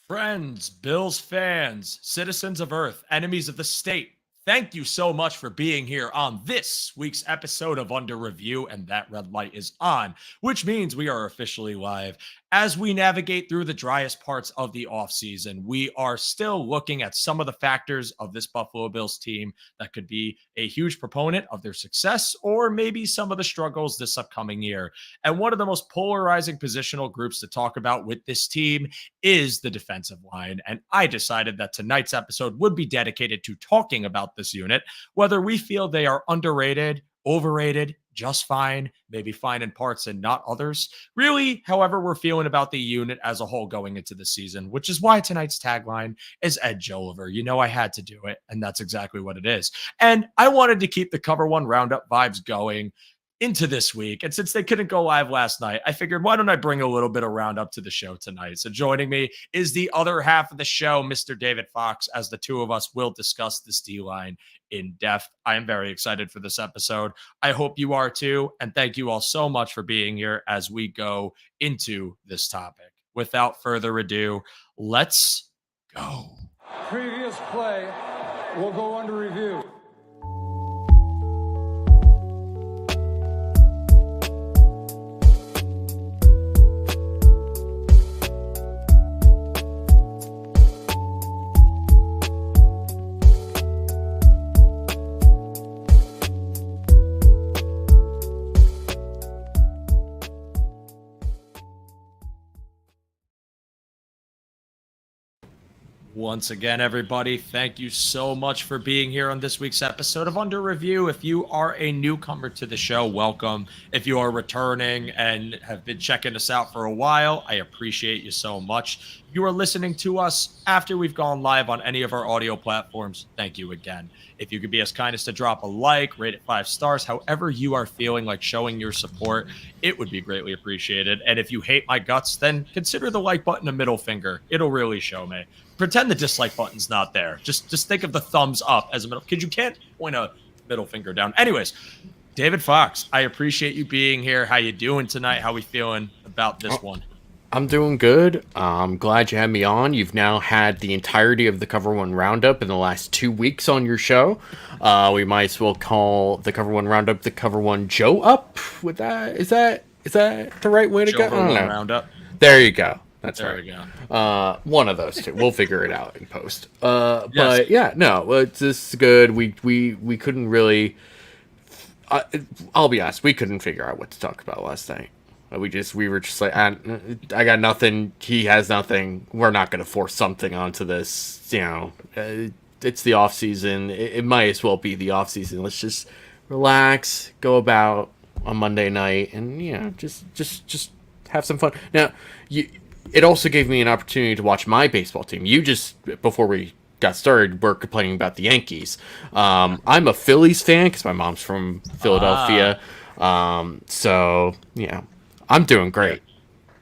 Friends, Bills fans, citizens of Earth, enemies of the state, thank you so much for being here on this week's episode of Under Review, and that red light is on, which means we are officially live. As we navigate through the driest parts of the offseason, we are still looking at some of the factors of this Buffalo Bills team that could be a huge proponent of their success or maybe some of the struggles this upcoming year. And one of the most polarizing positional groups to talk about with this team is the defensive line. And I decided that tonight's episode would be dedicated to talking about this unit, whether we feel they are underrated, overrated, just fine, maybe fine in parts and not others. Really, however, we're feeling about the unit as a whole going into the season, which is why tonight's tagline is Edge Oliver. You know, I had to do it, and that's exactly what it is. And I wanted to keep the Cover One Roundup vibes going into this week. And since they couldn't go live last night, I figured, why don't I bring a little bit of roundup to the show tonight? So joining me is the other half of the show, Mr. David Faux, as the two of us will discuss this D-line in depth. I am very excited for this episode. I hope you are too. And thank you all so much for being here as we go into this topic. Without further ado, let's go. Previous play will go under review. Once again, everybody, thank you so much for being here on this week's episode of Under Review. If you are a newcomer to the show, welcome. If you are returning and have been checking us out for a while, I appreciate you so much. If you are listening to us after we've gone live on any of our audio platforms, thank you again. If you could be as kind as to drop a like, rate it 5 stars, however you are feeling like showing your support, it would be greatly appreciated. And if you hate my guts, then consider the like button a middle finger. It'll really show me. Pretend the dislike button's not there. Just think of the thumbs up as a middle, because you can't point a middle finger down. Anyways, David Faux, I appreciate you being here. How you doing tonight? How we feeling about this one? I'm doing good. I'm glad you had me on. You've now had the entirety of the Cover One Roundup in the last 2 weeks on your show. We might as well call the Cover One Roundup the Cover One Joe Up. With that, is that the right way to go? I don't know. Roundup. There you go. That's there right. We go. One of those two. We'll figure it out in post. Yes. But yeah, no, it's just good. We couldn't really. I'll be honest. We couldn't figure out what to talk about last night. We were just like, I got nothing. He has nothing. We're not going to force something onto this. You know, it's the off season. It might as well be the off season. Let's just relax, go about on Monday night, and just have some fun. Now, it also gave me an opportunity to watch my baseball team. You just, before we got started, were complaining about the Yankees. I'm a Phillies fan because my mom's from Philadelphia. So, yeah, I'm doing great.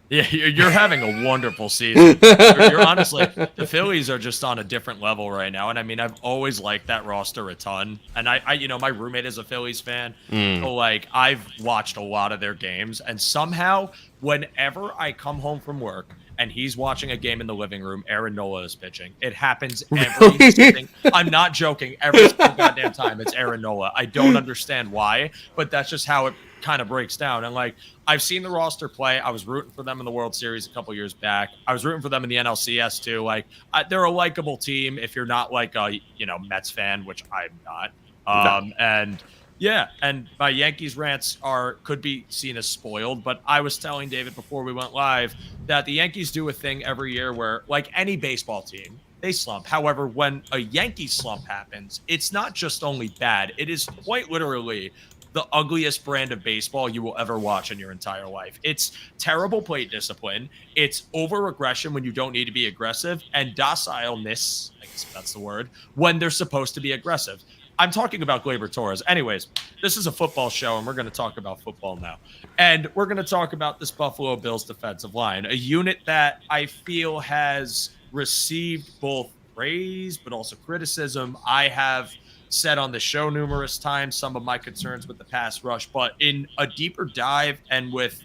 Yeah, you're having a wonderful season. You're honestly, the Phillies are just on a different level right now. And I mean, I've always liked that roster a ton. And I my roommate is a Phillies fan. So like, I've watched a lot of their games. And somehow, whenever I come home from work and he's watching a game in the living room, Aaron Nola is pitching. It happens every single, I'm not joking, every single goddamn time it's Aaron Nola. I don't understand why, but that's just how it kind of breaks down. And like, I've seen the roster play. I was rooting for them in the World Series a couple years back. I was rooting for them in the NLCS too. Like, they're a likable team if you're not like a Mets fan, which I'm not. No. And yeah, and my Yankees rants could be seen as spoiled, but I was telling David before we went live that the Yankees do a thing every year where, like any baseball team, they slump. However, when a Yankees slump happens, it's not just only bad. It is quite literally the ugliest brand of baseball you will ever watch in your entire life. It's terrible plate discipline. It's over-aggression when you don't need to be aggressive, and docileness, I guess that's the word, when they're supposed to be aggressive. I'm talking about Gleyber Torres. Anyways, this is a football show, and we're going to talk about football now. And we're going to talk about this Buffalo Bills defensive line, a unit that I feel has received both praise but also criticism. I have said on the show numerous times some of my concerns with the pass rush, but in a deeper dive and with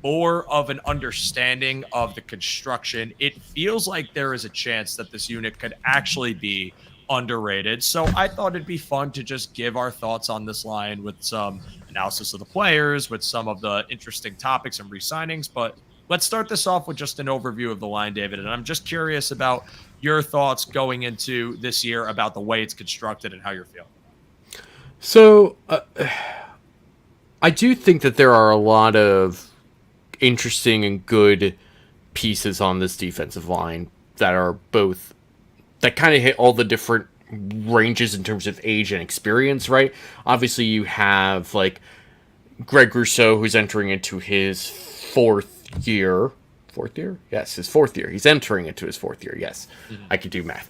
more of an understanding of the construction, it feels like there is a chance that this unit could actually be underrated. So I thought it'd be fun to just give our thoughts on this line with some analysis of the players, with some of the interesting topics and re-signings. But let's start this off with just an overview of the line, David. And I'm just curious about your thoughts going into this year about the way it's constructed and how you're feeling. So I do think that there are a lot of interesting and good pieces on this defensive line that are both that kind of hit all the different ranges in terms of age and experience, right? Obviously, you have like Greg Rousseau, who's entering into his fourth year. Fourth year? Yes, his fourth year. He's entering into his fourth year. Yes, I can do math.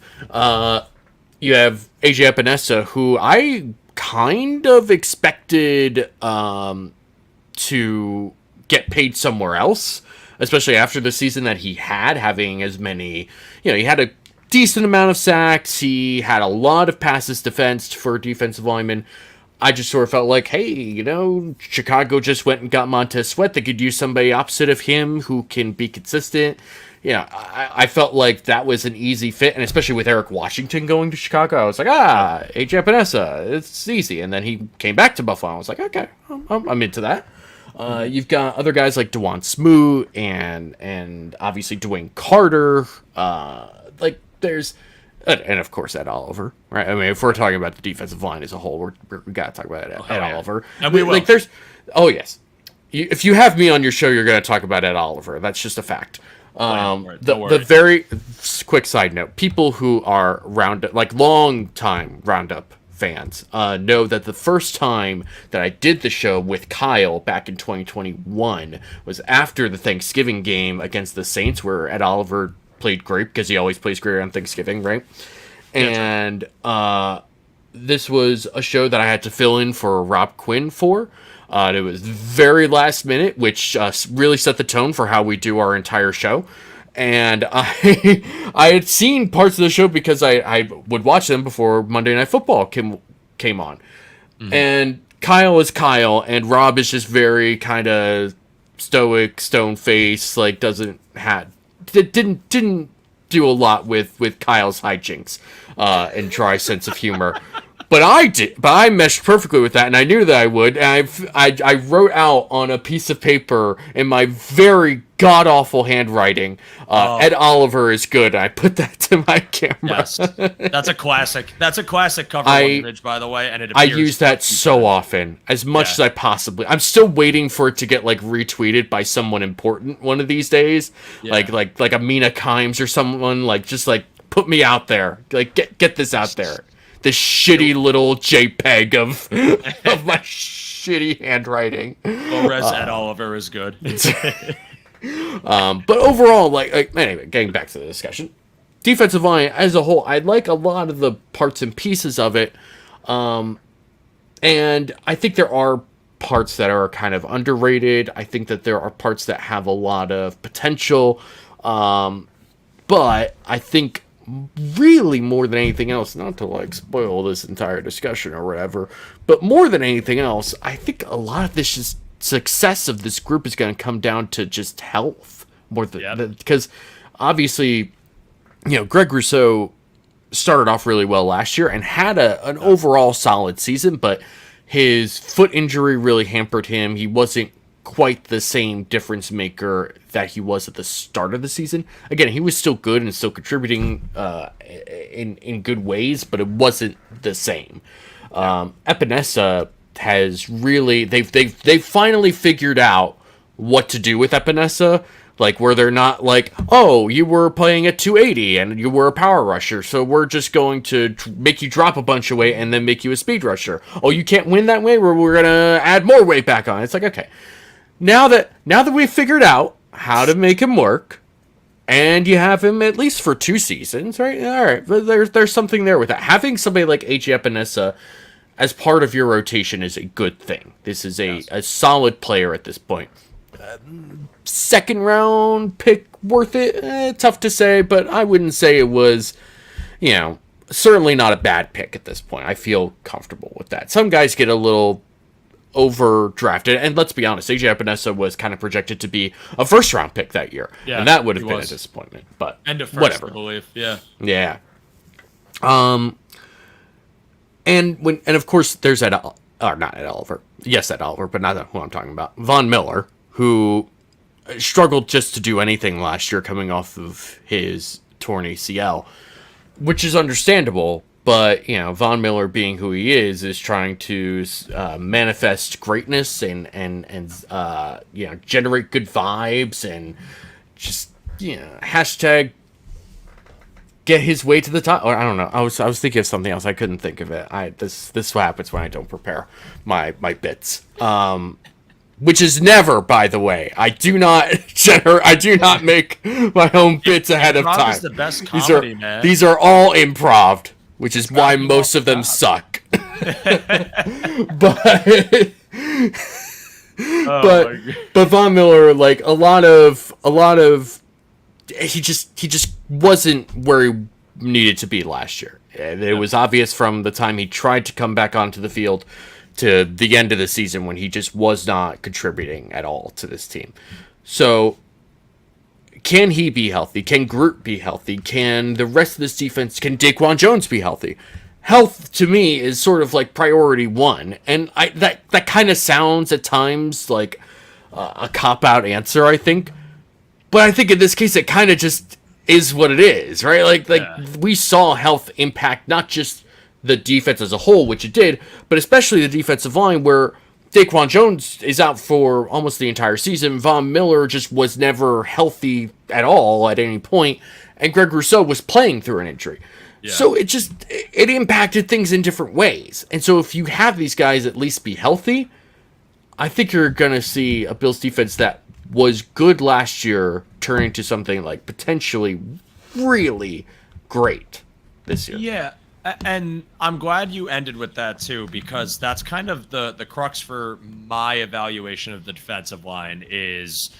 You have AJ Epinesa, who I kind of expected to get paid somewhere else, especially after the season that he had, having as many, he had a decent amount of sacks. He had a lot of passes defensed for defensive linemen. I just sort of felt like, hey, Chicago just went and got Montez Sweat. They could use somebody opposite of him who can be consistent. I felt like that was an easy fit, and especially with Eric Washington going to Chicago, I was like, AJ Epinesa, it's easy. And then he came back to Buffalo. I was like, okay, I'm into that. You've got other guys like DeJuan Smoot and obviously Dwayne Carter. There's, and of course Ed Oliver, right? I mean, if we're talking about the defensive line as a whole, we got to talk about Ed Oliver. And we will. Yes. If you have me on your show, you're going to talk about Ed Oliver. That's just a fact. The very quick side note: people who are long time Roundup fans know that the first time that I did the show with Kyle back in 2021 was after the Thanksgiving game against the Saints, where Ed Oliver played great because he always plays great on Thanksgiving, right? And this was a show that I had to fill in for Rob Quinn for. It was very last minute, which really set the tone for how we do our entire show. And I had seen parts of the show because I would watch them before Monday Night Football came on. Mm-hmm. And Kyle is Kyle, and Rob is just very kind of stoic, stone face, like didn't do a lot with Kyle's hijinks and dry sense of humor. But I meshed perfectly with that, and I knew that I would. And I wrote out on a piece of paper in my very god-awful handwriting, Ed Oliver is good. I put that to my camera. Yes, that's a classic. That's a classic cover image, by the way. And I use that so often, as much as I possibly. I'm still waiting for it to get retweeted by someone important one of these days, like Amina Kimes or someone just put me out there, get this out there. The shitty little JPEG of my shitty handwriting. Ed Oliver is good. But overall, anyway, getting back to the discussion, defensive line as a whole, I like a lot of the parts and pieces of it, and I think there are parts that are kind of underrated. I think that there are parts that have a lot of potential, but I think really more than anything else, not to spoil this entire discussion or whatever, but more than anything else, I think a lot of this success of this group is going to come down to just health more than because obviously, Greg Rousseau started off really well last year and had an overall solid season, but his foot injury really hampered him. He wasn't quite the same difference maker that he was at the start of the season. Again, he was still good and still contributing in good ways, but it wasn't the same. Epinesa has really they've finally figured out what to do with Epinesa, where they're not you were playing at 280 and you were a power rusher, so we're just going to make you drop a bunch of weight and then make you a speed rusher. Oh, you can't win that way, we're gonna add more weight back on. It's okay. Now that we've figured out how to make him work, and you have him at least for 2 seasons, right? All right, there's something there with that. Having somebody like A.J. Epinesa as part of your rotation is a good thing. This is a solid player at this point. Second round pick worth it? Tough to say, but I wouldn't say it was, certainly not a bad pick at this point. I feel comfortable with that. Some guys get a little overdrafted. And let's be honest, AJ Epinesa was kind of projected to be a first-round pick that year, and that would have been a disappointment. But and a first, whatever. I believe. Yeah. Yeah. And of course there's Ed Oliver. Yes, Ed Oliver, but not who I'm talking about. Von Miller, who struggled just to do anything last year coming off of his torn ACL, which is understandable. But, Von Miller, being who he is trying to manifest greatness and generate good vibes and just, hashtag get his way to the top. Or I don't know. I was thinking of something else. I couldn't think of it. This is what happens when I don't prepare my bits. Which is never, by the way. I do not make my own bits ahead of time. Is the best comedy, man. These are all improv, which is why most of them suck. But Von Miller, like a lot of he just wasn't where he needed to be last year. And it was obvious from the time he tried to come back onto the field to the end of the season when he just was not contributing at all to this team. So can he be healthy? Can Groot be healthy? Can the rest of this defense, can Daquan Jones be healthy? Health, to me, is sort of like priority one. And that kind of sounds at times like a cop-out answer, I think. But I think in this case, it kind of just is what it is, right? We saw health impact not just the defense as a whole, which it did, but especially the defensive line, where Daquan Jones is out for almost the entire season. Von Miller just was never healthy at all at any point, and Greg Rousseau was playing through an injury. Yeah. So it impacted things in different ways. And so if you have these guys at least be healthy, I think you're going to see a Bills defense that was good last year turn into something like potentially really great this year. Yeah. And I'm glad you ended with that too, because that's kind of the crux for my evaluation of the defensive line is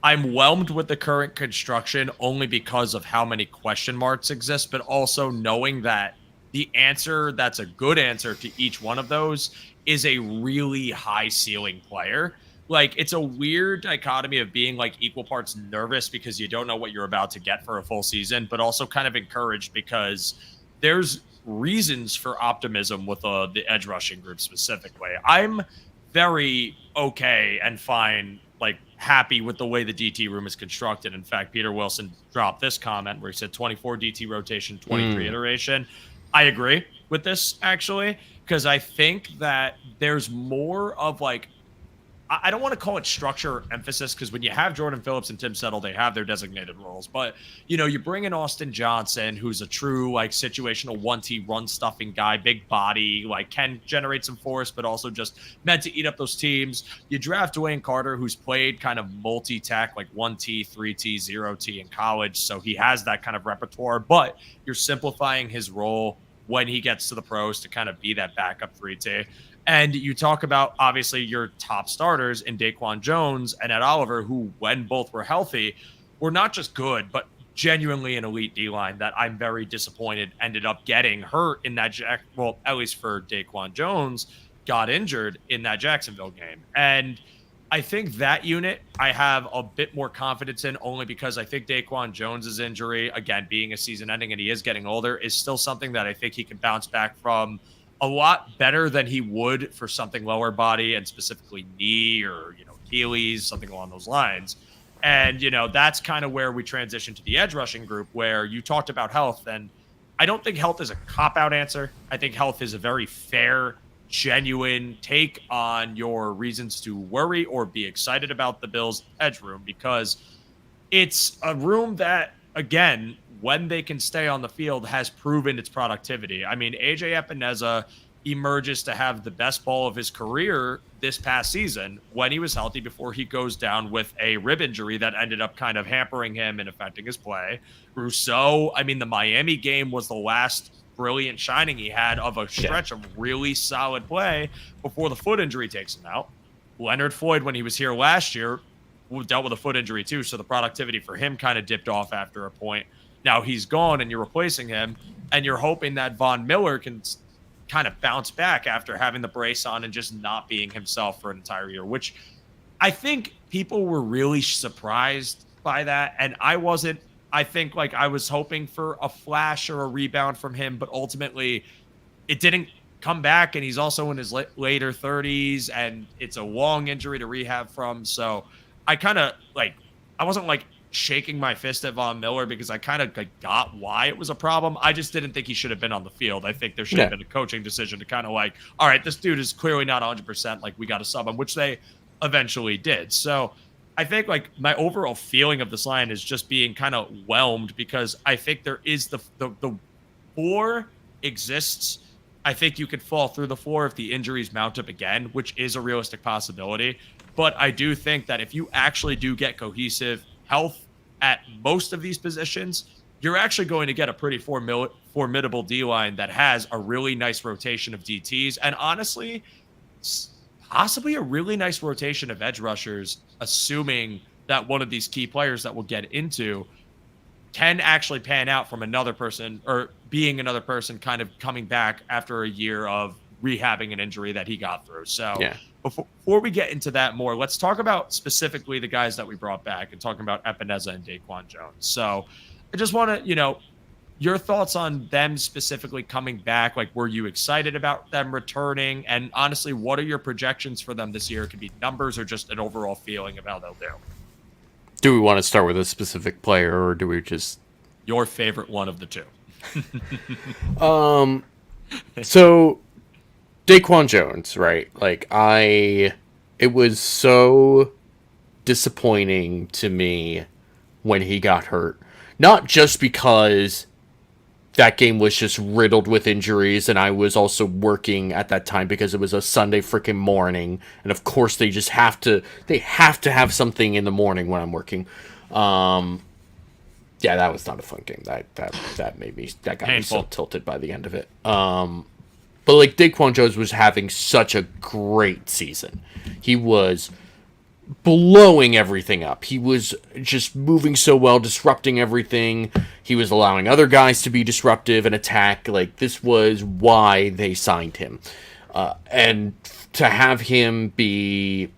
I'm whelmed with the current construction only because of how many question marks exist, but also knowing that the answer that's a good answer to each one of those is a really high ceiling player. Like, it's a weird dichotomy of being like equal parts nervous because you don't know what you're about to get for a full season, but also kind of encouraged because there's reasons for optimism with the edge rushing group specifically. I'm very okay and fine, like happy with the way the DT room is constructed. In fact, Peter Wilson dropped this comment where he said 24 DT rotation, 23 iteration. I agree with this actually, because I think that there's more of like, I don't want to call it structure or emphasis, because when you have Jordan Phillips and Tim Settle, they have their designated roles. But, you bring in Austin Johnson, who's a true, like, situational 1T run stuffing guy, big body, like, can generate some force, but also just meant to eat up those teams. You draft Dwayne Carter, who's played kind of multi-tack, like 1T, 3T, 0T in college. So he has that kind of repertoire, but you're simplifying his role when he gets to the pros to kind of be that backup 3T. And you talk about, obviously, your top starters in Daquan Jones and Ed Oliver, who, when both were healthy, were not just good, but genuinely an elite D-line that I'm very disappointed ended up getting hurt in that, well, at least for Daquan Jones, got injured in that Jacksonville game. And I think that unit I have a bit more confidence in, only because I think Daquan Jones's injury, again, being a season ending and he is getting older, is still something that I think he can bounce back from a lot better than he would for something lower body and specifically knee or, Achilles, something along those lines. And, that's kind of where we transition to the edge rushing group, where you talked about health. And I don't think health is a cop-out answer. I think health is a very fair, genuine take on your reasons to worry or be excited about the Bills edge room, because it's a room that, again, when they can stay on the field, has proven its productivity. I mean, AJ Epinesa emerges to have the best ball of his career this past season when he was healthy, before he goes down with a rib injury that ended up kind of hampering him and affecting his play. Rousseau, I mean, the Miami game was the last brilliant shining he had of a stretch of really solid play before the foot injury takes him out. Leonard Floyd, when he was here last year, dealt with a foot injury too, so the productivity for him kind of dipped off after a point. Now he's gone and you're replacing him, and you're hoping that Von Miller can kind of bounce back after having the brace on and just not being himself for an entire year, which I think people were really surprised by that. And I wasn't. I think like I was hoping for a flash or a rebound from him, but ultimately it didn't come back. And he's also in his later 30s, and it's a long injury to rehab from. So I kind of like, I wasn't like shaking my fist at Von Miller because I kind of like got why it was a problem. I just didn't think he should have been on the field. I think there should have been a coaching decision to kind of like, all right, this dude is clearly not 100%. Like, we got to sub him, which they eventually did. So I think like my overall feeling of this line is just being kind of whelmed because I think there is the floor exists. I think you could fall through the floor if the injuries mount up again, which is a realistic possibility. But I do think that if you actually do get cohesive health at most of these positions, you're actually going to get a pretty formidable D-line that has a really nice rotation of DTs. And honestly, possibly a really nice rotation of edge rushers, assuming that one of these key players that we'll get into can actually pan out from another person or being another person kind of coming back after a year of rehabbing an injury that he got through. So before we get into that more, let's talk about specifically the guys that we brought back and talking about Epineza and Daquan Jones. So I just want to, your thoughts on them specifically coming back. Like, were you excited about them returning? And honestly, what are your projections for them this year? It could be numbers or just an overall feeling of how they'll do. Do we want to start with a specific player, or do we just... Your favorite one of the two. So Daquan Jones, right? Like, it was so disappointing to me when he got hurt. Not just because that game was just riddled with injuries, and I was also working at that time because it was a Sunday freaking morning, and of course they have to have something in the morning when I'm working. Yeah, that was not a fun game. That got me so tilted by the end of it. But like, Daquan Jones was having such a great season. He was blowing everything up. He was just moving so well, disrupting everything. He was allowing other guys to be disruptive and attack. Like, this was why they signed him. And to have him be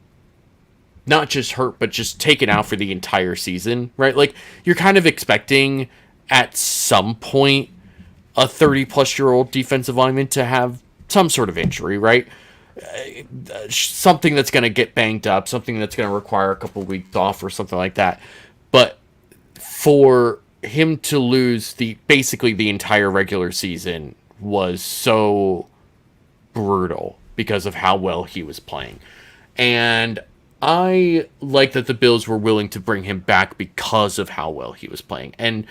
not just hurt, but just taken out for the entire season, right? Like, you're kind of expecting at some point a 30-plus-year-old defensive lineman to have some sort of injury, right? Something that's going to get banged up, something that's going to require a couple weeks off or something like that. But for him to lose basically the entire regular season was so brutal because of how well he was playing. And I like that the Bills were willing to bring him back because of how well he was playing. And,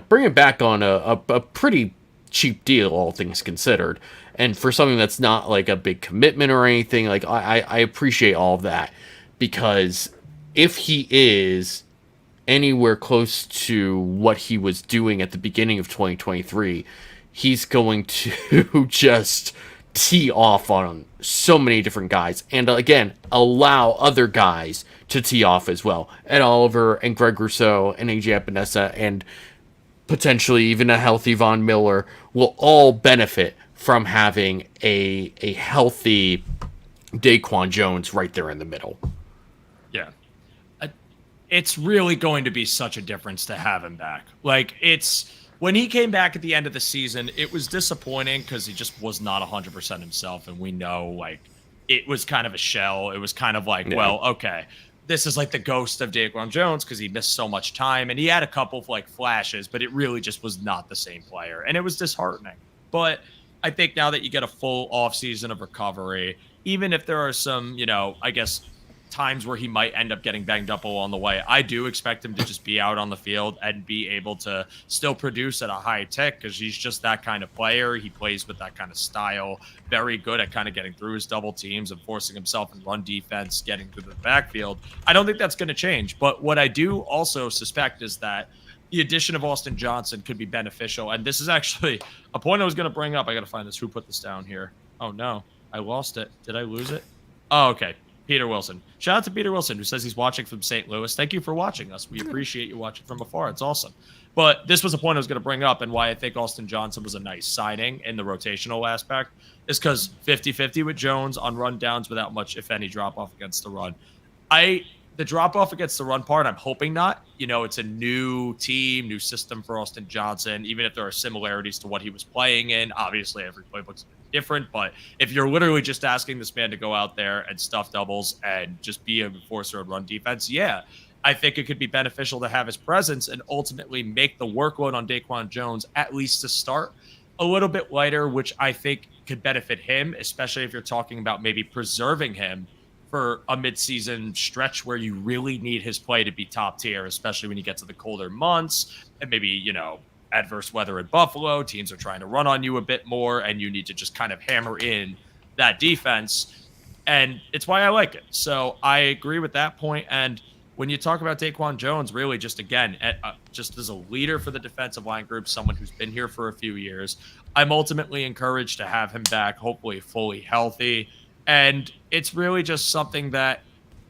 bring him back on a pretty cheap deal, all things considered. And for something that's not like a big commitment or anything, like, I appreciate all of that. Because if he is anywhere close to what he was doing at the beginning of 2023, he's going to just tee off on so many different guys, and again, allow other guys to tee off as well. Ed Oliver and Greg Rousseau and AJ Epineza and potentially even a healthy Von Miller will all benefit from having a healthy Daquan Jones right there in the middle. Yeah. It's really going to be such a difference to have him back. Like, when he came back at the end of the season, it was disappointing because he just was not 100% himself. And we know, like, it was kind of a shell. It was kind of like, well, okay, this is like the ghost of Daquan Jones because he missed so much time. And he had a couple of like flashes, but it really just was not the same player. And it was disheartening. But I think now that you get a full offseason of recovery, even if there are some, I guess, times where he might end up getting banged up along the way, I do expect him to just be out on the field and be able to still produce at a high tick because he's just that kind of player. He plays with that kind of style, very good at kind of getting through his double teams and forcing himself in run defense, getting through the backfield. I don't think that's going to change. But what I do also suspect is that the addition of Austin Johnson could be beneficial. And this is actually a point I was going to bring up. I got to find this. Who put this down here? Oh, no. I lost it. Did I lose it? Oh, okay. Peter Wilson. Shout out to Peter Wilson, who says he's watching from St. Louis. Thank you for watching us. We appreciate you watching from afar. It's awesome. But this was a point I was going to bring up, and why I think Austin Johnson was a nice signing in the rotational aspect is because 50-50 with Jones on rundowns without much, if any, drop-off against the run. The drop-off against the run part, I'm hoping not. It's a new team, new system for Austin Johnson, even if there are similarities to what he was playing in. Obviously, every playbook's different, but if you're literally just asking this man to go out there and stuff doubles and just be an enforcer and run defense, yeah, I think it could be beneficial to have his presence and ultimately make the workload on Daquan Jones, at least to start, a little bit lighter, which I think could benefit him, especially if you're talking about maybe preserving him for a midseason stretch where you really need his play to be top tier, especially when you get to the colder months and maybe, adverse weather in Buffalo. Teams are trying to run on you a bit more, and you need to just kind of hammer in that defense. And it's why I like it. So I agree with that point. And when you talk about Daquan Jones, really just, again, just as a leader for the defensive line group, someone who's been here for a few years, I'm ultimately encouraged to have him back, hopefully fully healthy. And it's really just something that,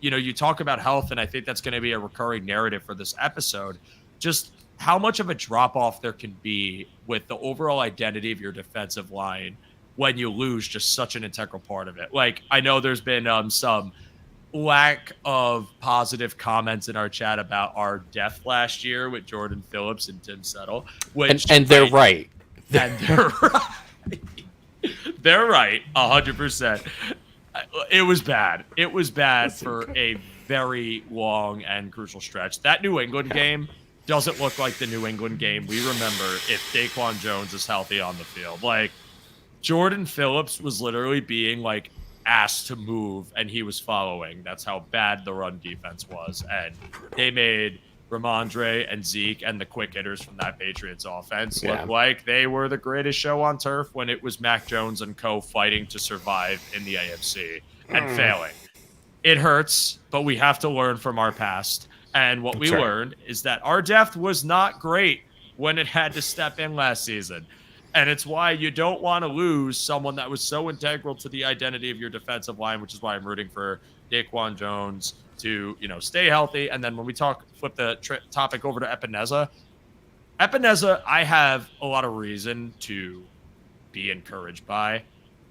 you talk about health, and I think that's going to be a recurring narrative for this episode. Just how much of a drop-off there can be with the overall identity of your defensive line when you lose just such an integral part of it. Like, I know there's been some lack of positive comments in our chat about our depth last year with Jordan Phillips and Tim Settle. And they're right. And they're right. They're right, 100%. It was bad. It was bad for a very long and crucial stretch. That New England game doesn't look like the New England game we remember if Daquan Jones is healthy on the field. Like, Jordan Phillips was literally being, asked to move, and he was following. That's how bad the run defense was. And they made Ramondre and Zeke and the quick hitters from that Patriots offense look like they were the greatest show on turf when it was Mac Jones and co. fighting to survive in the AFC and failing. It hurts, but we have to learn from our past. And what we learned is that our depth was not great when it had to step in last season. And it's why you don't want to lose someone that was so integral to the identity of your defensive line, which is why I'm rooting for Daquan Jones to, stay healthy. And then when we flip the topic over to Epineza, I have a lot of reason to be encouraged by.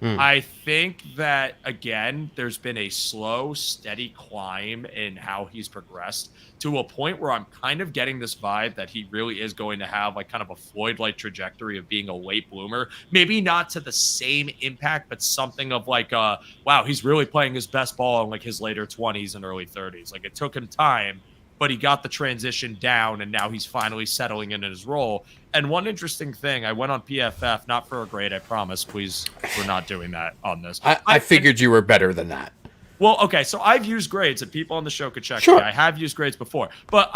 I think that, again, there's been a slow, steady climb in how he's progressed to a point where I'm kind of getting this vibe that he really is going to have kind of a Floyd-like trajectory of being a late bloomer. Maybe not to the same impact, but something of wow, he's really playing his best ball in his later 20s and early 30s. It took him time, but he got the transition down, and now he's finally settling in his role. And one interesting thing, I went on PFF, not for a grade, I promise. Please, we're not doing that on this. I figured you were better than that. Well, okay, so I've used grades, and people on the show could check me. I have used grades before, but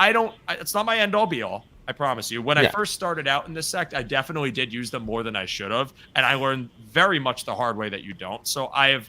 it's not my end-all be-all, I promise you. When I first started out in this sect, I definitely did use them more than I should have, and I learned very much the hard way that you don't. So I have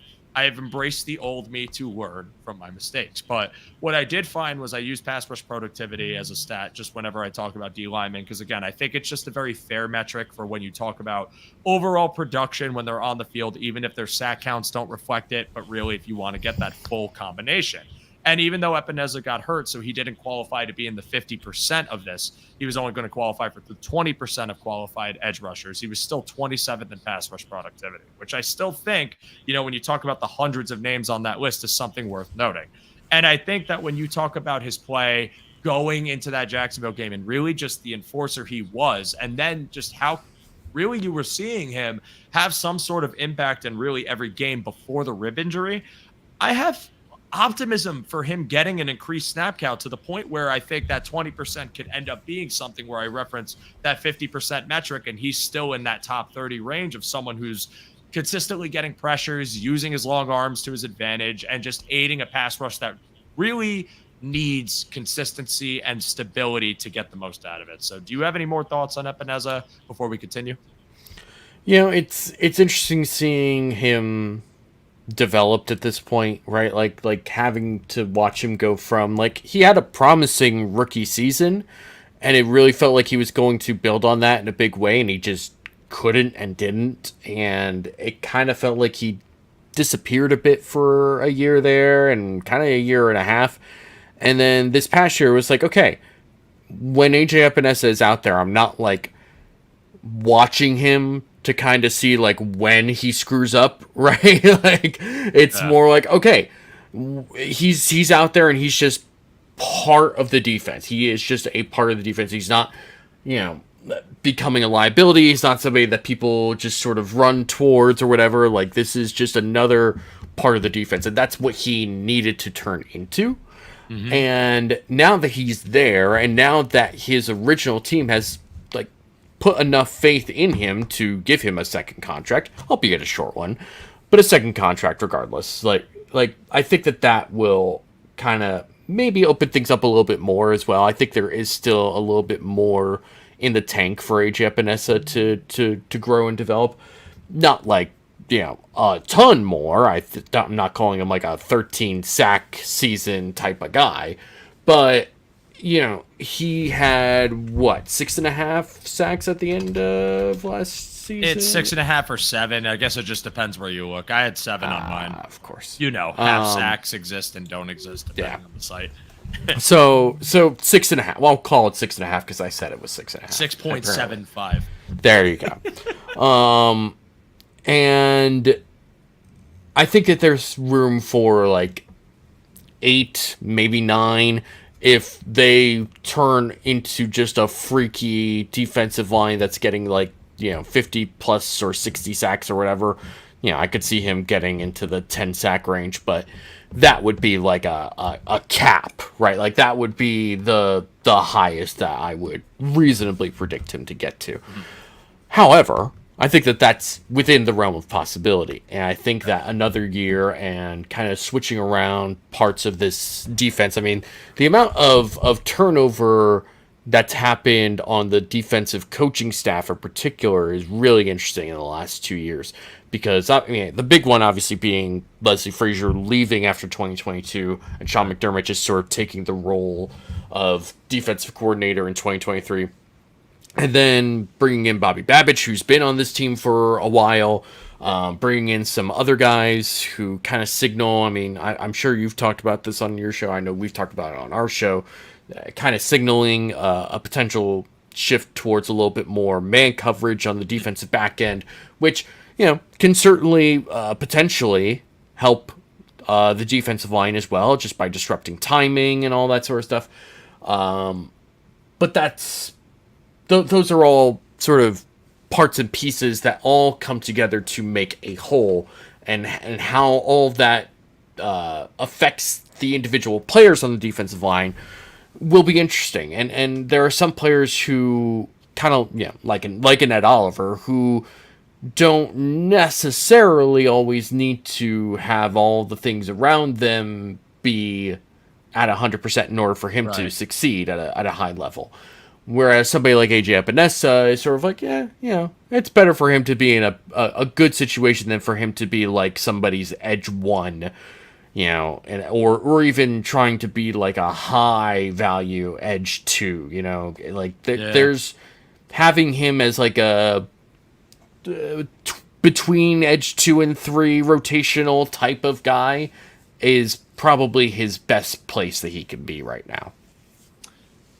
embraced the old me to learn from my mistakes. But what I did find was I used pass rush productivity as a stat just whenever I talk about D linemen, because, again, I think it's just a very fair metric for when you talk about overall production when they're on the field, even if their sack counts don't reflect it, but really if you want to get that full combination. And even though Epineza got hurt, so he didn't qualify to be in the 50% of this, he was only going to qualify for the 20% of qualified edge rushers. He was still 27th in pass rush productivity, which I still think, when you talk about the hundreds of names on that list, is something worth noting. And I think that when you talk about his play going into that Jacksonville game and really just the enforcer he was, and then just how really you were seeing him have some sort of impact in really every game before the rib injury, I have optimism for him getting an increased snap count to the point where I think that 20% could end up being something where I reference that 50% metric, and he's still in that top 30 range of someone who's consistently getting pressures, using his long arms to his advantage, and just aiding a pass rush that really needs consistency and stability to get the most out of it. So do you have any more thoughts on Epineza before we continue? It's interesting seeing him developed at this point, right? Like having to watch him go from he had a promising rookie season, and it really felt like he was going to build on that in a big way, and he just couldn't and didn't, and it kind of felt like he disappeared a bit for a year there and kind of a year and a half. And then this past year was like, okay, when AJ Epinesa is out there, I'm not like watching him to kind of see like when he screws up, right? Like it's more like, okay, he's out there and he's just part of the defense. He is just a part of the defense. He's not, becoming a liability. He's not somebody that people just sort of run towards or whatever. Like this is just another part of the defense, and that's what he needed to turn into. Mm-hmm. And now that he's there, and now that his original team has like put enough faith in him to give him a second contract, albeit a short one, but a second contract regardless. Like I think that will kind of maybe open things up a little bit more as well. I think there is still a little bit more in the tank for AJ Epinesa to grow and develop. Not like, a ton more. I'm not calling him like a 13 sack season type of guy, but he had 6.5 sacks at the end of last season. It's 6.5 or 7. I guess it just depends where you look. I had 7 on mine. Of course, half sacks exist and don't exist depending on the site. so 6.5. Well, I'll call it 6.5 because I said it was 6.5. 6.75. There you go. And I think that there's room for like 8, maybe 9, if they turn into just a freaky defensive line that's getting like 50 plus or 60 sacks or whatever. I could see him getting into the 10 sack range, but that would be like a cap, right? Like that would be the highest that I would reasonably predict him to get to. Mm-hmm. However, I think that that's within the realm of possibility. And I think that another year and kind of switching around parts of this defense, I mean, the amount of turnover that's happened on the defensive coaching staff in particular is really interesting in the last 2 years. Because, I mean, the big one obviously being Leslie Frazier leaving after 2022 and Sean McDermott just sort of taking the role of defensive coordinator in 2023. And then bringing in Bobby Babich, who's been on this team for a while, bringing in some other guys who kind of signal. I mean, I'm sure you've talked about this on your show. I know we've talked about it on our show, kind of signaling a potential shift towards a little bit more man coverage on the defensive back end, which, can certainly potentially help the defensive line as well, just by disrupting timing and all that sort of stuff. But those are all sort of parts and pieces that all come together to make a whole, and how all of that affects the individual players on the defensive line will be interesting. And there are some players who kind of, like an Ed Oliver, who don't necessarily always need to have all the things around them be at 100% in order for him to succeed at a high level. Whereas somebody like AJ Epinesa is sort of like, it's better for him to be in a good situation than for him to be like somebody's edge 1, and or even trying to be like a high value edge 2, there's having him as like a between edge 2 and 3 rotational type of guy is probably his best place that he can be right now.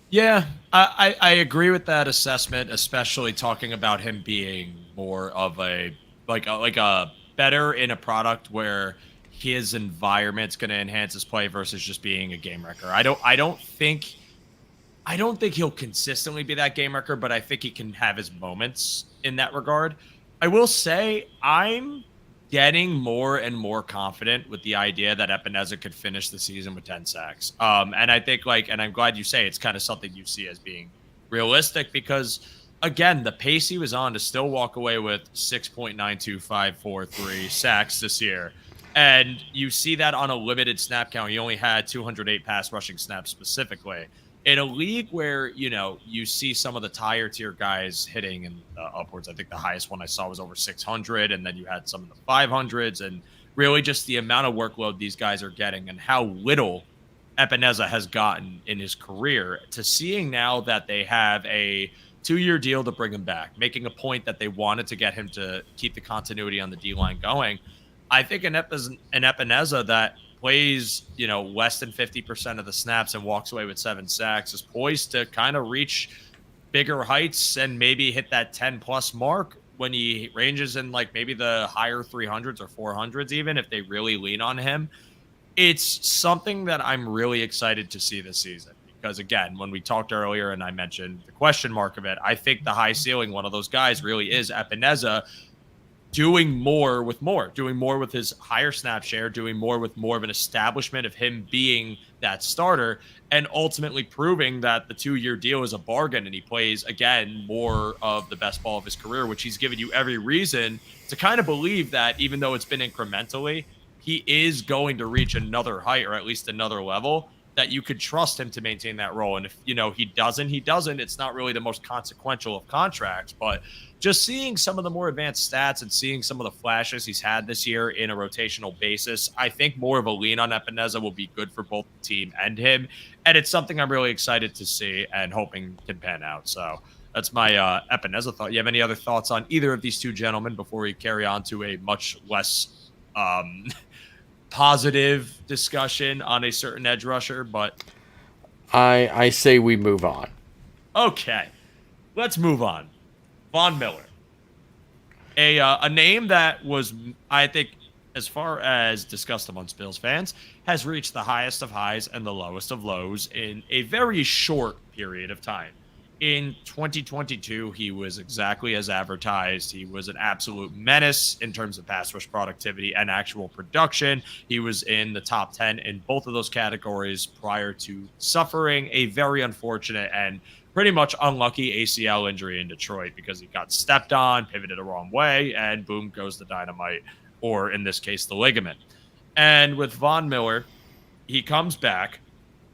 Yeah, I agree with that assessment, especially talking about him being more of a better in a product where his environment's going to enhance his play versus just being a game wrecker. I don't think he'll consistently be that game wrecker, but I think he can have his moments in that regard. I will say I'm getting more and more confident with the idea that Epinesa could finish the season with 10 sacks. And I think and I'm glad you say it's kind of something you see as being realistic, because again, the pace he was on to still walk away with 6.92543 sacks this year. And you see that on a limited snap count. He only had 208 pass rushing snaps specifically. In a league where, you see some of the higher tier guys hitting in upwards, I think the highest one I saw was over 600, and then you had some in the 500s, and really just the amount of workload these guys are getting and how little Epinesa has gotten in his career, to seeing now that they have a 2-year deal to bring him back, making a point that they wanted to get him to keep the continuity on the D-line going. I think an Epineza that plays, less than 50% of the snaps and walks away with 7 sacks is poised to kind of reach bigger heights and maybe hit that 10 plus mark when he ranges in like maybe the higher 300s or 400s, even if they really lean on him. It's something that I'm really excited to see this season because, again, when we talked earlier and I mentioned the question mark of it, I think the high ceiling, one of those guys really is Epineza, doing more with his higher snap share, doing more with more of an establishment of him being that starter, and ultimately proving that the 2-year deal is a bargain and he plays, again, more of the best ball of his career, which he's given you every reason to kind of believe that even though it's been incrementally, he is going to reach another height or at least another level that you could trust him to maintain that role. And if, he doesn't, it's not really the most consequential of contracts, but just seeing some of the more advanced stats and seeing some of the flashes he's had this year in a rotational basis, I think more of a lean on Epineza will be good for both the team and him. And it's something I'm really excited to see and hoping can pan out. So that's my Epineza thought. You have any other thoughts on either of these two gentlemen before we carry on to a much less positive discussion on a certain edge rusher? But I say we move on. Okay, let's move on. Von Miller, a name that was, I think, as far as discussed amongst Bills fans, has reached the highest of highs and the lowest of lows in a very short period of time. In 2022, he was exactly as advertised. He was an absolute menace in terms of pass rush productivity and actual production. He was in the top 10 in both of those categories prior to suffering a very unfortunate and pretty much unlucky ACL injury in Detroit because he got stepped on, pivoted the wrong way, and boom goes the dynamite, or in this case, the ligament. And with Von Miller, he comes back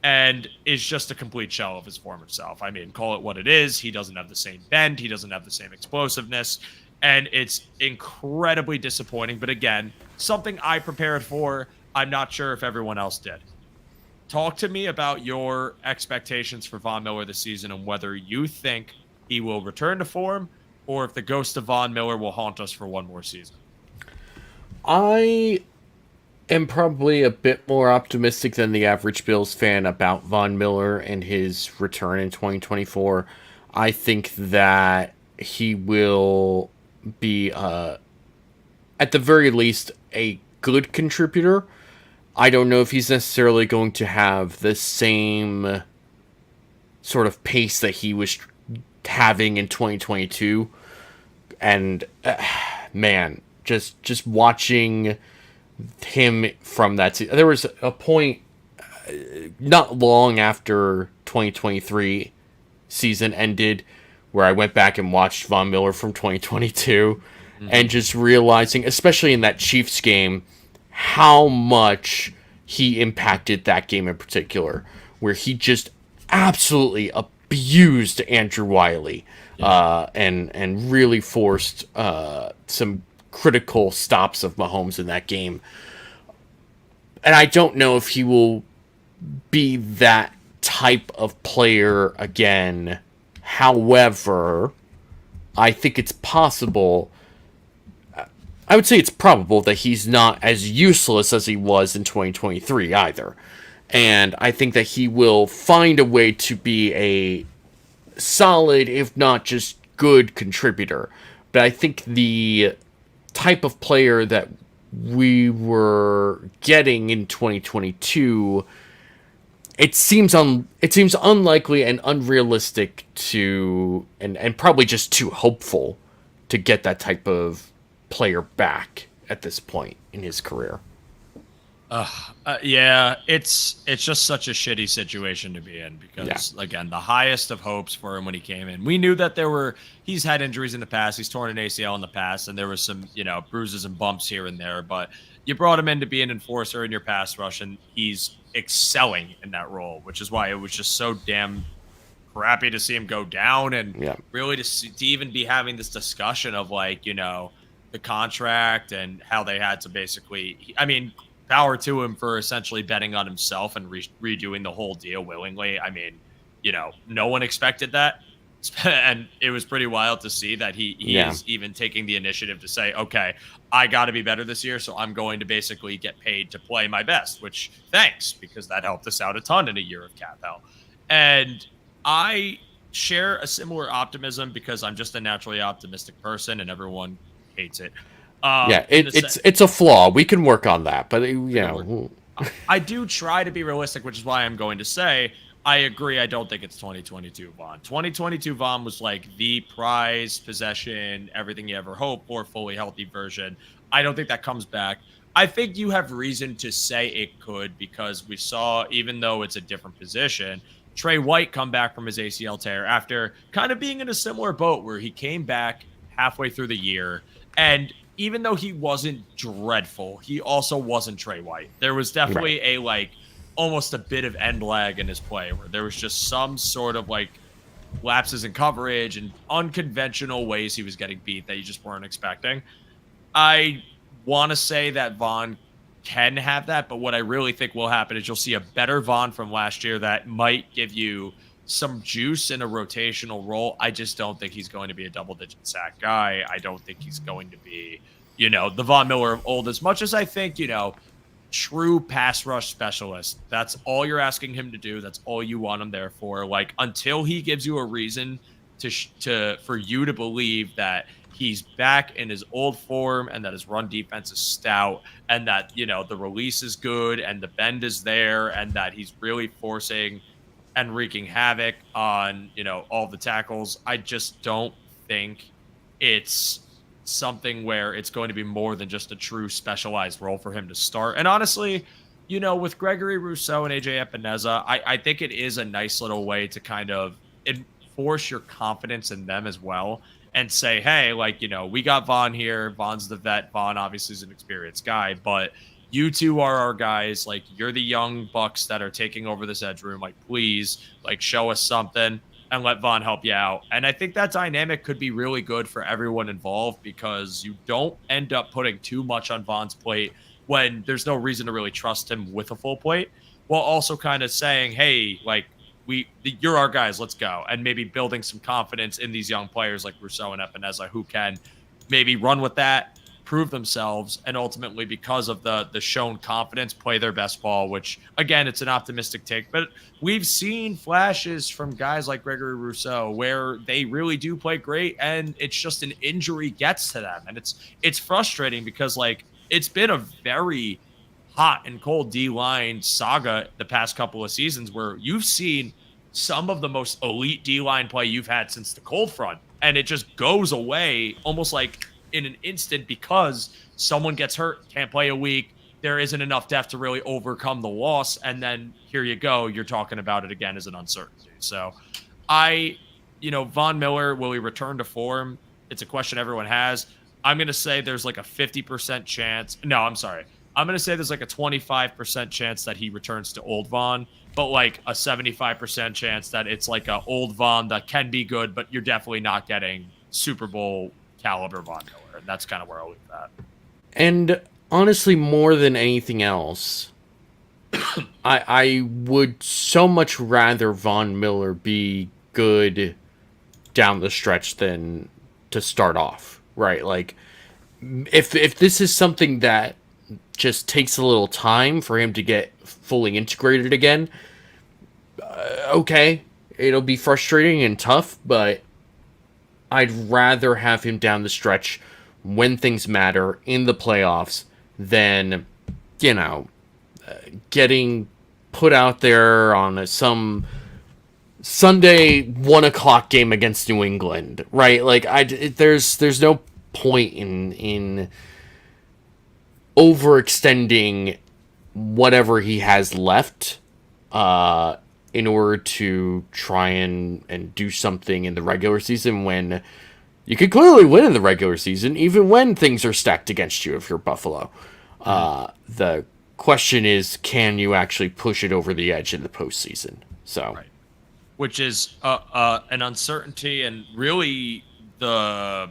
and is just a complete shell of his former self. I mean, call it what it is. He doesn't have the same bend. He doesn't have the same explosiveness. And it's incredibly disappointing. But again, something I prepared for, I'm not sure if everyone else did. Talk to me about your expectations for Von Miller this season and whether you think he will return to form or if the ghost of Von Miller will haunt us for one more season. I am probably a bit more optimistic than the average Bills fan about Von Miller and his return in 2024. I think that he will be, at the very least, a good contributor. I don't know if he's necessarily going to have the same sort of pace that he was having in 2022. And, man, just watching him from that season. There was a point not long after 2023 season ended where I went back and watched Von Miller from 2022 and just realizing, especially in that Chiefs game, how much he impacted that game in particular, where he just absolutely abused Andrew Wiley and really forced some critical stops of Mahomes in that game. And I don't know if he will be that type of player again. However, I think it's possible. I would say it's probable that he's not as useless as he was in 2023 either. And I think that he will find a way to be a solid, if not just good contributor. But I think the type of player that we were getting in 2022, it seems unlikely and unrealistic to, and probably just too hopeful to get that type of player back at this point in his career. Yeah, it's just such a shitty situation to be in because, again, the highest of hopes for him when he came in, we knew that he's had injuries in the past. He's torn an ACL in the past, and there was some, bruises and bumps here and there. But you brought him in to be an enforcer in your pass rush, and he's excelling in that role, which is why it was just so damn crappy to see him go down and really to even be having this discussion of the contract and how they had to basically, I mean, power to him for essentially betting on himself and redoing the whole deal willingly. I mean, no one expected that. And it was pretty wild to see that he is even taking the initiative to say, okay, I got to be better this year, so I'm going to basically get paid to play my best, which thanks, because that helped us out a ton in a year of cap hell. And I share a similar optimism because I'm just a naturally optimistic person and everyone hates it. It's a flaw. We can work on that, but I do try to be realistic, which is why I'm going to say I agree. I don't think it's 2022 Vaughn. 2022 Vaughn was like the prized possession, everything you ever hope for, fully healthy version. I don't think that comes back. I think you have reason to say it could because we saw, even though it's a different position, Trey White come back from his ACL tear after kind of being in a similar boat where he came back halfway through the year. And even though he wasn't dreadful, he also wasn't Trey White. There was definitely almost a bit of end lag in his play where there was just some sort of lapses in coverage and unconventional ways he was getting beat that you just weren't expecting. I want to say that Vaughn can have that, but what I really think will happen is you'll see a better Vaughn from last year that might give you some juice in a rotational role. I just don't think he's going to be a double-digit sack guy. I don't think he's going to be, the Von Miller of old, as much as I think, true pass rush specialist. That's all you're asking him to do. That's all you want him there for. Until he gives you a reason for you to believe that he's back in his old form and that his run defense is stout and that, the release is good and the bend is there and that he's really forcing and wreaking havoc on, all the tackles. I just don't think it's something where it's going to be more than just a true specialized role for him to start. And honestly, with Gregory Rousseau and AJ Epineza, I think it is a nice little way to kind of enforce your confidence in them as well and say, hey, we got Vaughn here. Vaughn's the vet. Vaughn obviously is an experienced guy, but you two are our guys. You're the young bucks that are taking over this edge room. Please, show us something and let Vaughn help you out. And I think that dynamic could be really good for everyone involved because you don't end up putting too much on Vaughn's plate when there's no reason to really trust him with a full plate, while also kind of saying, hey, you're our guys, let's go. And maybe building some confidence in these young players like Rousseau and Epineza who can maybe run with that, prove themselves, and ultimately, because of the shown confidence, play their best ball, which, again, it's an optimistic take. But we've seen flashes from guys like Gregory Rousseau where they really do play great, and it's just an injury gets to them. And it's frustrating because, it's been a very hot and cold D-line saga the past couple of seasons where you've seen some of the most elite D-line play you've had since the cold front, and it just goes away almost in an instant because someone gets hurt, can't play a week, there isn't enough depth to really overcome the loss, and then here you go, you're talking about it again as an uncertainty. So Von Miller, will he return to form? It's a question everyone has. I'm going to say there's a 50% chance. No, I'm sorry. I'm going to say there's a 25% chance that he returns to old Vaughn, but a 75% chance that it's a old Vaughn that can be good, but you're definitely not getting Super Bowl caliber Von Miller. And that's kind of where I'll leave that. And honestly, more than anything else, I would so much rather Von Miller be good down the stretch than to start off, right? If this is something that just takes a little time for him to get fully integrated again, okay, it'll be frustrating and tough, but I'd rather have him down the stretch when things matter in the playoffs than, getting put out there on some Sunday 1:00 game against New England, right? There's no point in overextending whatever he has left in order to try and do something in the regular season when you could clearly win in the regular season, even when things are stacked against you if you're Buffalo. The question is, can you actually push it over the edge in the postseason? So, right. Which is an uncertainty and really I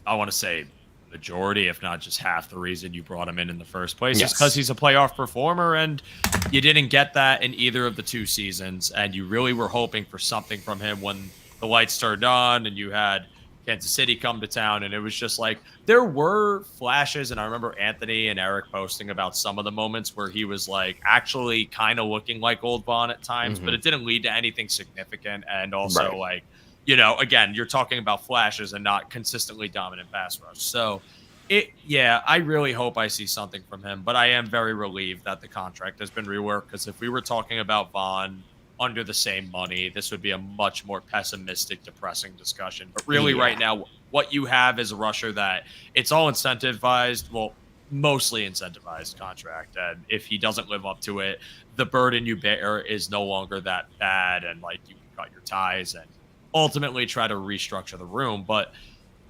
want to say, majority, if not just half the reason you brought him in the first place is because he's a playoff performer, and you didn't get that in either of the two seasons, and you really were hoping for something from him when the lights turned on and you had Kansas City come to town, and it was just like there were flashes. And I remember Anthony and Eric posting about some of the moments where he was like actually kind of looking like Old Vaughn at times, but it didn't lead to anything significant. And also, like, you know, again, you're talking about flashes and not consistently dominant pass rush. So I really hope I see something from him, but I am very relieved that the contract has been reworked, because if we were talking about Vaughn under the same money, this would be a much more pessimistic, depressing discussion. But really right now, what you have is a rusher that it's all incentivized, well, mostly incentivized contract. And if he doesn't live up to it, the burden you bear is no longer that bad. And like, you can cut your ties and ultimately try to restructure the room. But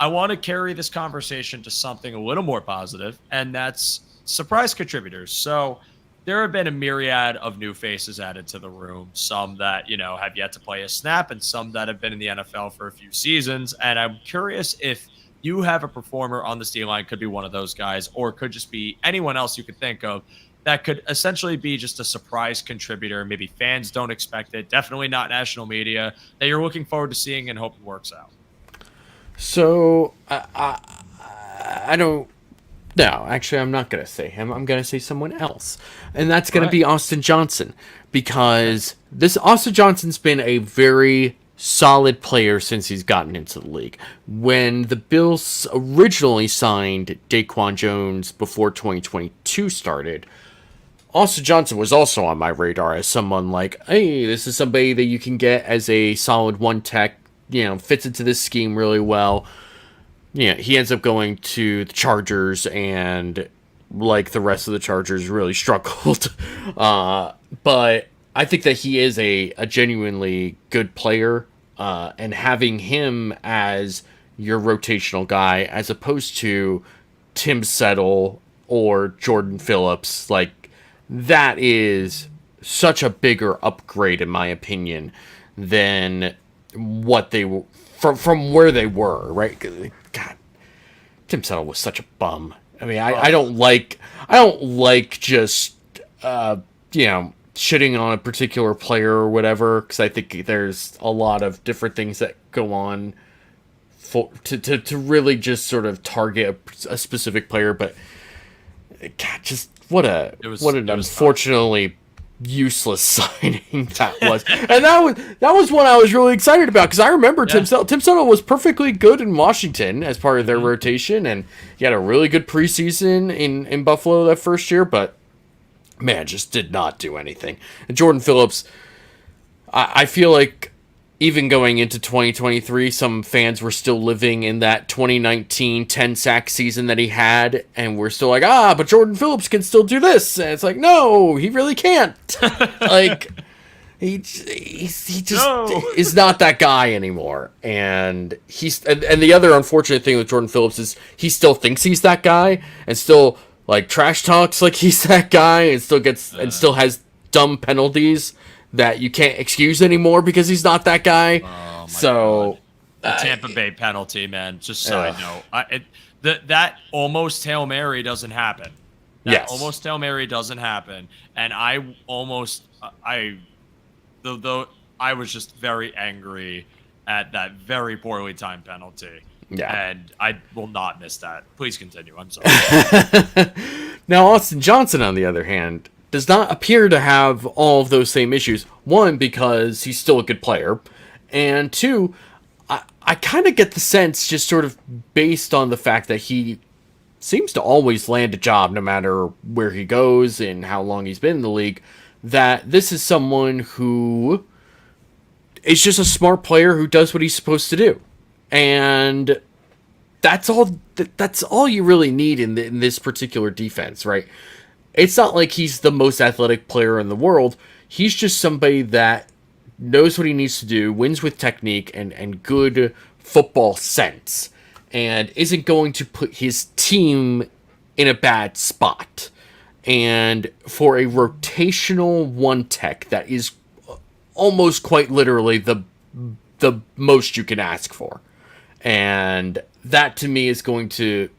I want to carry this conversation to something a little more positive, and that's surprise contributors. So there have been a myriad of new faces added to the room, some that, you know, have yet to play a snap and some that have been in the NFL for a few seasons. And I'm curious if you have a performer on the D-line, could be one of those guys, or could just be anyone else you could think of that could essentially be just a surprise contributor. Maybe fans don't expect it, definitely not national media, that you're looking forward to seeing and hope it works out. So I don't. No, actually, I'm not going to say him. I'm going to say someone else. And that's going to be Austin Johnson. Because Austin Johnson's been a very solid player since he's gotten into the league. When the Bills originally signed Daquan Jones before 2022 started, Austin Johnson was also on my radar as someone like, hey, this is somebody that you can get as a solid one tech, you know, fits into this scheme really well. Yeah, he ends up going to the Chargers, and like the rest of the Chargers, really struggled. But I think that he is a genuinely good player, and having him as your rotational guy, as opposed to Tim Settle or Jordan Phillips, like, that is such a bigger upgrade, in my opinion, than what they were from where they were, right? God, Tim Settle was such a bum. I mean, I don't like just you know, shitting on a particular player or whatever, because I think there's a lot of different things that go on to really just sort of target a specific player. But God, just what an unfortunately useless signing that was. And that was one I was really excited about, because I remember Tim Settle was perfectly good in Washington as part of their rotation, and he had a really good preseason in Buffalo that first year, but man, just did not do anything. And Jordan Phillips, I feel like even going into 2023, some fans were still living in that 2019 10-sack season that he had, and we're still like, but Jordan Phillips can still do this. And it's like, no, he really can't. Like, he just is not that guy anymore. And and the other unfortunate thing with Jordan Phillips is he still thinks he's that guy, and still like trash talks like he's that guy, and still has dumb penalties that you can't excuse anymore because he's not that guy. Oh, so the Tampa Bay penalty, man. Just side note, that almost Hail Mary doesn't happen. Almost Hail Mary doesn't happen, and I was just very angry at that very poorly timed penalty. Yeah, and I will not miss that. Please continue. I'm sorry. Now, Austin Johnson, on the other hand, does not appear to have all of those same issues. One, because he's still a good player. And two, I kind of get the sense, just sort of based on the fact that he seems to always land a job no matter where he goes and how long he's been in the league, that this is someone who is just a smart player who does what he's supposed to do. And that's all you really need in this particular defense, right? It's not like he's the most athletic player in the world. He's just somebody that knows what he needs to do, wins with technique and good football sense, and isn't going to put his team in a bad spot. And for a rotational one tech, that is almost quite literally the most you can ask for. And that, to me, is going to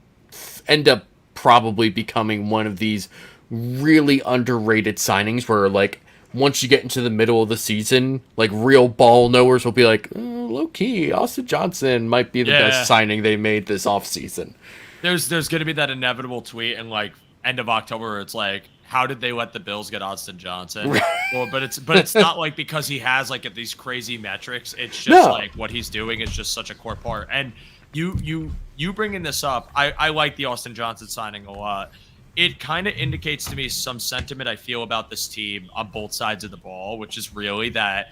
end up probably becoming one of these really underrated signings where, like, once you get into the middle of the season, like real ball knowers will be like, low key, Austin Johnson might be the best signing they made this offseason. There's going to be that inevitable tweet in like end of October where it's like, how did they let the Bills get Austin Johnson? Well, but it's not like because he has like these crazy metrics. It's just like what he's doing is just such a core part. And you bringing this up, I like the Austin Johnson signing a lot. It kind of indicates to me some sentiment I feel about this team on both sides of the ball, which is really that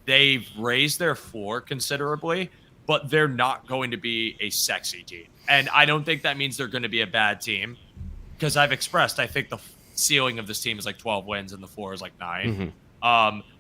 they've raised their floor considerably, but they're not going to be a sexy team. And I don't think that means they're going to be a bad team, because I've expressed I think the ceiling of this team is like 12 wins and the floor is like 9,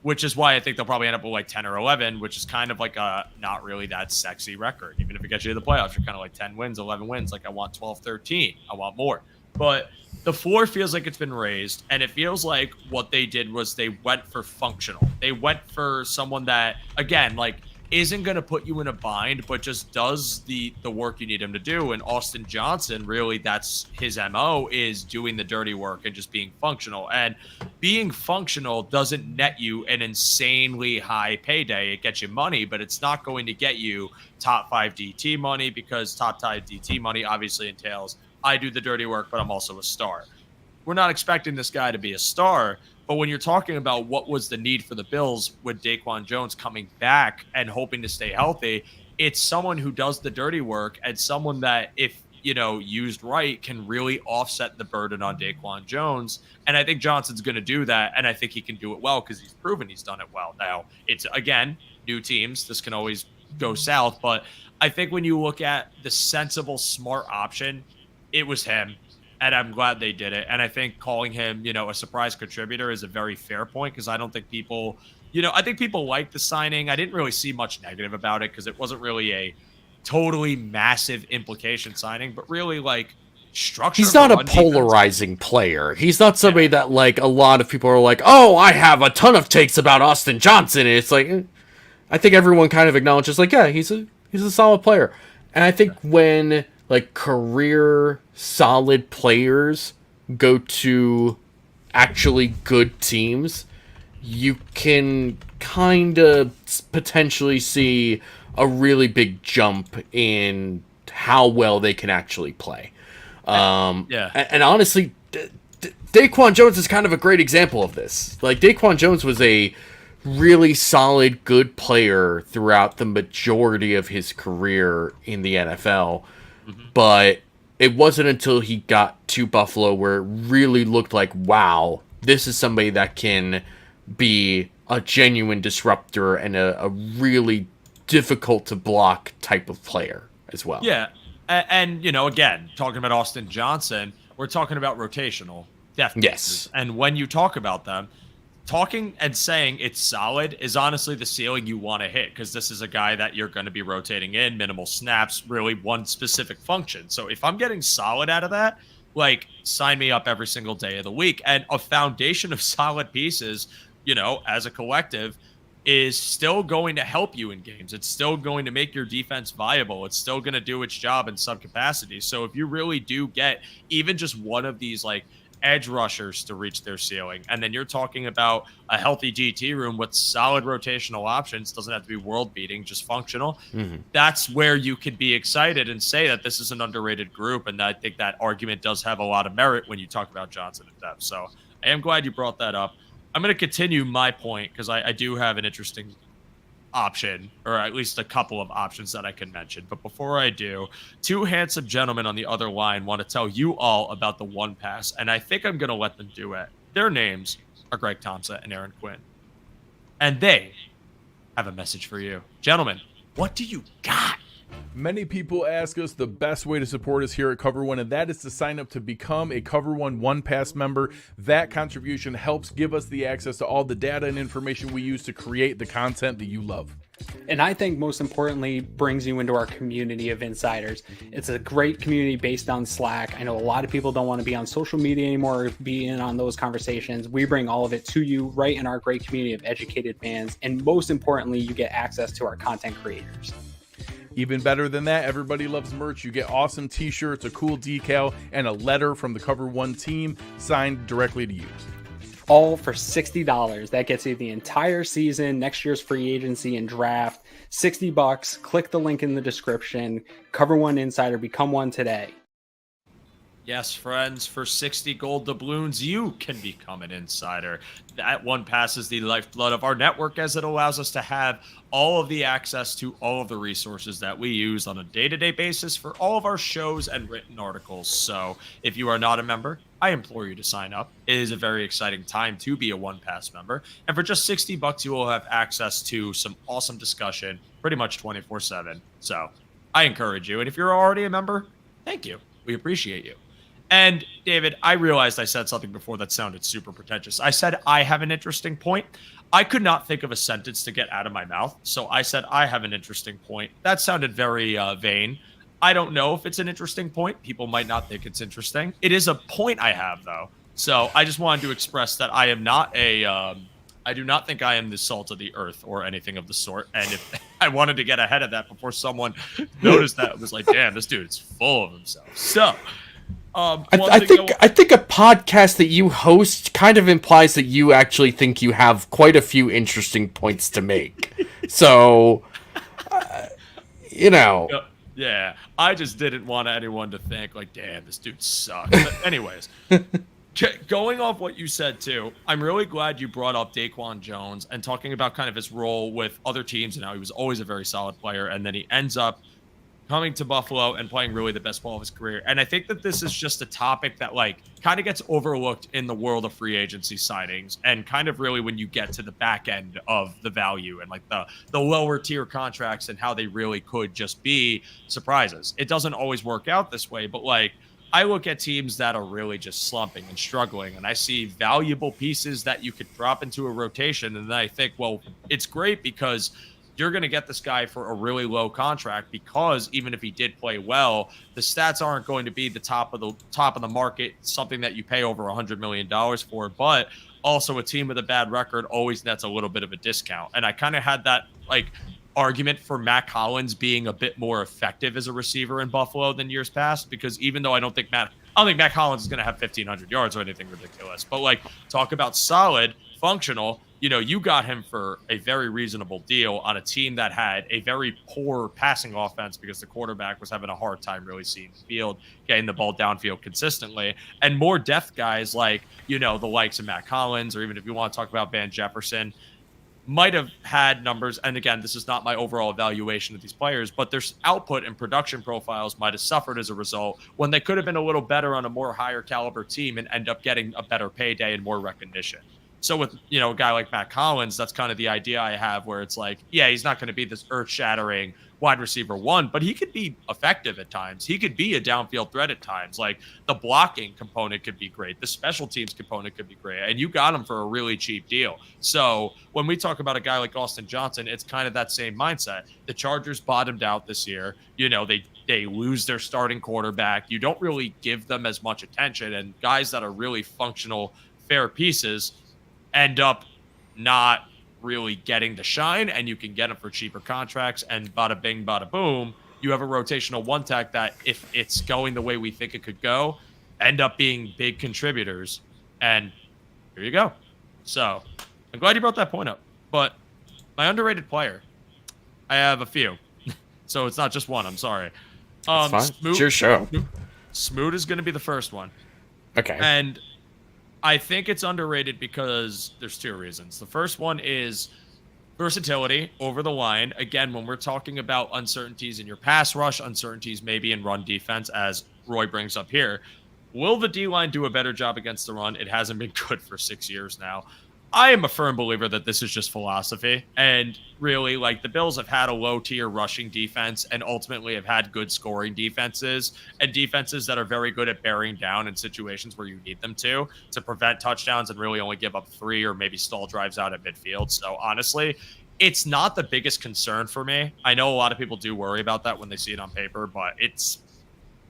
which is why I think they'll probably end up with like 10 or 11, which is kind of like a not really that sexy record. Even if it gets you to the playoffs, you're kind of like 10 wins, 11 wins. Like I want 12, 13. I want more. But the floor feels like it's been raised, and it feels like what they did was they went for functional. They went for someone that, again, like isn't going to put you in a bind, but just does the work you need him to do. And Austin Johnson, really, that's his MO, is doing the dirty work and just being functional. And being functional doesn't net you an insanely high payday. It gets you money, but it's not going to get you top 5 DT money, because top 5 DT money obviously entails I do the dirty work, but I'm also a star. We're not expecting this guy to be a star, but when you're talking about what was the need for the Bills with Daquan Jones coming back and hoping to stay healthy, it's someone who does the dirty work and someone that, if used right, can really offset the burden on Daquan Jones. And I think Johnson's going to do that, and I think he can do it well because he's proven he's done it well. Now, it's, again, new teams. This can always go south, but I think when you look at the sensible, smart option, it was him. And I'm glad they did it. And I think calling him, a surprise contributor is a very fair point, because I don't think people, I think people like the signing. I didn't really see much negative about it because it wasn't really a totally massive implication signing, but really like structure. He's not a polarizing player. He's not somebody that like a lot of people are like, oh, I have a ton of takes about Austin Johnson. And it's like, I think everyone kind of acknowledges like, yeah, he's a solid player. And I think when like career solid players go to actually good teams, you can kind of potentially see a really big jump in how well they can actually play. And honestly, Daquan Jones is kind of a great example of this. Like, Daquan Jones was a really solid, good player throughout the majority of his career in the NFL. But it wasn't until he got to Buffalo where it really looked like, wow, this is somebody that can be a genuine disruptor and a really difficult to block type of player as well. Yeah. And again, talking about Austin Johnson, we're talking about rotational depth. Yes. And when you talk about them, talking and saying it's solid is honestly the ceiling you want to hit, because this is a guy that you're going to be rotating in, minimal snaps, really one specific function. So if I'm getting solid out of that, like, sign me up every single day of the week. And a foundation of solid pieces, as a collective, is still going to help you in games. It's still going to make your defense viable. It's still going to do its job in some capacity. So if you really do get even just one of these like edge rushers to reach their ceiling, and then you're talking about a healthy DT room with solid rotational options, doesn't have to be world beating, just functional. That's where you could be excited and say that this is an underrated group. And I think that argument does have a lot of merit when you talk about Johnson and depth. So I am glad you brought that up. I'm going to continue my point, because I do have an interesting option, or at least a couple of options that I can mention. But before I do, two handsome gentlemen on the other line want to tell you all about the one pass, and I think I'm going to let them do it. Their names are Greg Thompson and Aaron Quinn, and they have a message for you. Gentlemen, what do you got? Many people ask us the best way to support us here at Cover One, and that is to sign up to become a Cover One Pass member. That contribution helps give us the access to all the data and information we use to create the content that you love. And I think most importantly, brings you into our community of insiders. It's a great community based on Slack. I know a lot of people don't want to be on social media anymore or be in on those conversations. We bring all of it to you right in our great community of educated fans. And most importantly, you get access to our content creators. Even better than that, everybody loves merch. You get awesome t-shirts, a cool decal, and a letter from the Cover One team signed directly to you. all for $60. That gets you the entire season, next year's free agency and draft. $60. Click the link in the description. Cover One Insider. Become one today. Yes, friends, for 60 gold doubloons, you can become an insider. That one passes the lifeblood of our network, as it allows us to have all of the access to all of the resources that we use on a day-to-day basis for all of our shows and written articles. So if you are not a member, I implore you to sign up. It is a very exciting time to be a One Pass member. And for just $60, you will have access to some awesome discussion pretty much 24/7. So I encourage you. And if you're already a member, thank you. We appreciate you. And David, I realized I said something before that sounded super pretentious. I said, I have an interesting point. I could not think of a sentence to get out of my mouth. So I said, I have an interesting point. That sounded very vain. I don't know if it's an interesting point. People might not think it's interesting. It is a point I have, though. So I just wanted to express that I am not I do not think I am the salt of the earth or anything of the sort. And if I wanted to get ahead of that before someone noticed that, it was like, damn, this dude's full of himself. So I think a podcast that you host kind of implies that you actually think you have quite a few interesting points to make. So, you know. Yeah, I just didn't want anyone to think like, damn, this dude sucks. But anyways, going off what you said too, I'm really glad you brought up Daquan Jones and talking about kind of his role with other teams and how he was always a very solid player, and then he ends up coming to Buffalo and playing really the best ball of his career. And I think that this is just a topic that like kind of gets overlooked in the world of free agency signings, and kind of really when you get to the back end of the value and like the lower tier contracts and how they really could just be surprises. It doesn't always work out this way, but like I look at teams that are really just slumping and struggling, and I see valuable pieces that you could drop into a rotation. And then I think, well, it's great because you're going to get this guy for a really low contract, because even if he did play well, the stats aren't going to be the top of the market, something that you pay over $100 million for. But also a team with a bad record always nets a little bit of a discount. And I kind of had that like argument for Matt Collins being a bit more effective as a receiver in Buffalo than years past, because even though I don't think Matt Collins is going to have 1,500 yards or anything ridiculous, but like talk about solid, functional, you know, you got him for a very reasonable deal on a team that had a very poor passing offense because the quarterback was having a hard time really seeing the field, getting the ball downfield consistently, and more depth guys like, you know, the likes of Matt Collins, or even if you want to talk about Van Jefferson, might have had numbers. And again, this is not my overall evaluation of these players, but their output and production profiles might have suffered as a result when they could have been a little better on a more higher caliber team and end up getting a better payday and more recognition. So with, you know, a guy like Matt Collins, that's kind of the idea I have, where it's like, yeah, he's not going to be this earth-shattering wide receiver one, but he could be effective at times. He could be a downfield threat at times. Like the blocking component could be great. The special teams component could be great. And you got him for a really cheap deal. So when we talk about a guy like Austin Johnson, it's kind of that same mindset. The Chargers bottomed out this year. You know, they lose their starting quarterback. You don't really give them as much attention. And guys that are really functional, fair pieces end up not really getting the shine, and you can get them for cheaper contracts, and bada bing, bada boom, you have a rotational one tech that, if it's going the way we think it could go, end up being big contributors. And here you go. So I'm glad you brought that point up. But my underrated player, I have a few. So it's not just one. I'm sorry. It's fine. It's your show. Smoot is going to be the first one. Okay. And I think it's underrated because there's two reasons. The first one is versatility over the line. Again, when we're talking about uncertainties in your pass rush, uncertainties maybe in run defense, as Roy brings up here, will the D-line do a better job against the run? It hasn't been good for 6 years now. I am a firm believer that this is just philosophy. And really, like, the Bills have had a low-tier rushing defense and ultimately have had good scoring defenses, and defenses that are very good at bearing down in situations where you need them to prevent touchdowns and really only give up 3 or maybe stall drives out at midfield. So honestly, it's not the biggest concern for me. I know a lot of people do worry about that when they see it on paper, but it's,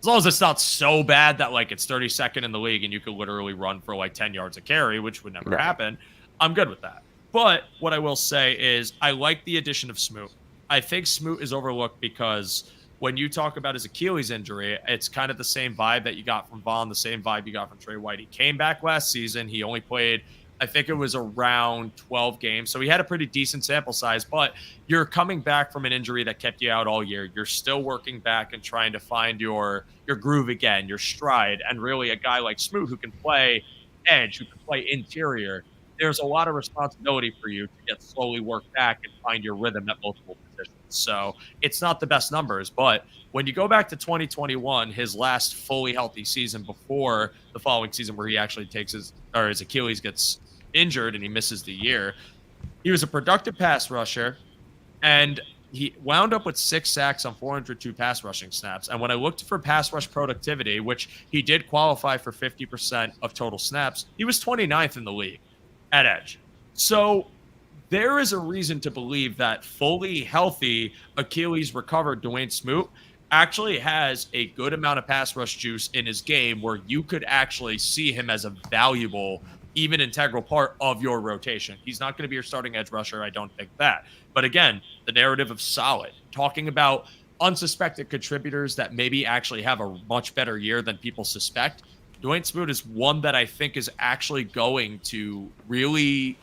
as long as it's not so bad that like it's 32nd in the league and you could literally run for like 10 yards a carry, which would never happen, I'm good with that. But what I will say is I like the addition of Smoot. I think Smoot is overlooked because when you talk about his Achilles injury, it's kind of the same vibe that you got from Vaughn, the same vibe you got from Trey White. He came back last season. He only played I think it was around 12 games. So he had a pretty decent sample size, but you're coming back from an injury that kept you out all year. You're still working back and trying to find your groove again, your stride. And really a guy like Smoot who can play edge, who can play interior, there's a lot of responsibility for you to get slowly work back and find your rhythm at multiple positions. So it's not the best numbers, but when you go back to 2021, his last fully healthy season before the following season where he actually takes his Achilles gets injured and he misses the year, he was a productive pass rusher and he wound up with 6 sacks on 402 pass rushing snaps. And when I looked for pass rush productivity, which he did qualify for 50% of total snaps, he was 29th in the league at edge. So there is a reason to believe that fully healthy Achilles recovered Dwayne Smoot actually has a good amount of pass rush juice in his game where you could actually see him as a valuable, even integral part of your rotation. He's not going to be your starting edge rusher. I don't think that. But again, the narrative of solid, talking about unsuspected contributors that maybe actually have a much better year than people suspect. Dwayne Smoot is one that I think is actually going to really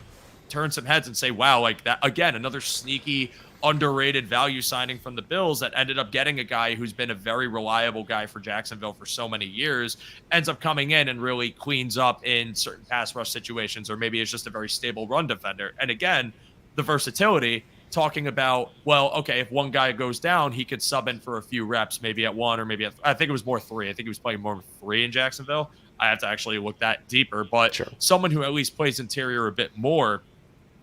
turn some heads and say, wow, like that, again, another sneaky, underrated value signing from the Bills that ended up getting a guy who's been a very reliable guy for Jacksonville for so many years, ends up coming in and really cleans up in certain pass rush situations, or maybe it's just a very stable run defender. And again, the versatility, talking about, well, okay, if one guy goes down, he could sub in for a few reps, maybe at 1 or maybe at, I think it was more 3. I think he was playing more 3 in Jacksonville. I have to actually look that deeper, but sure, someone who at least plays interior a bit more,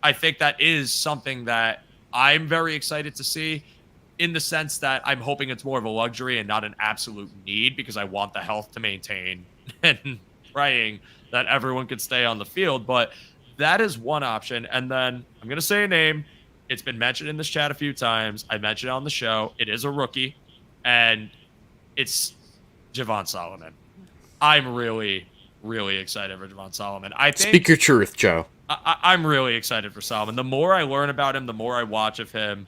I think that is something that I'm very excited to see, in the sense that I'm hoping it's more of a luxury and not an absolute need, because I want the health to maintain and praying that everyone could stay on the field. But that is one option. And then I'm going to say a name. It's been mentioned in this chat a few times. I mentioned it on the show. It is a rookie, and it's Javon Solomon. I'm really, really excited for Javon Solomon. I think, speak your truth, Joe. I'm really excited for Solomon. The more I learn about him, the more I watch of him,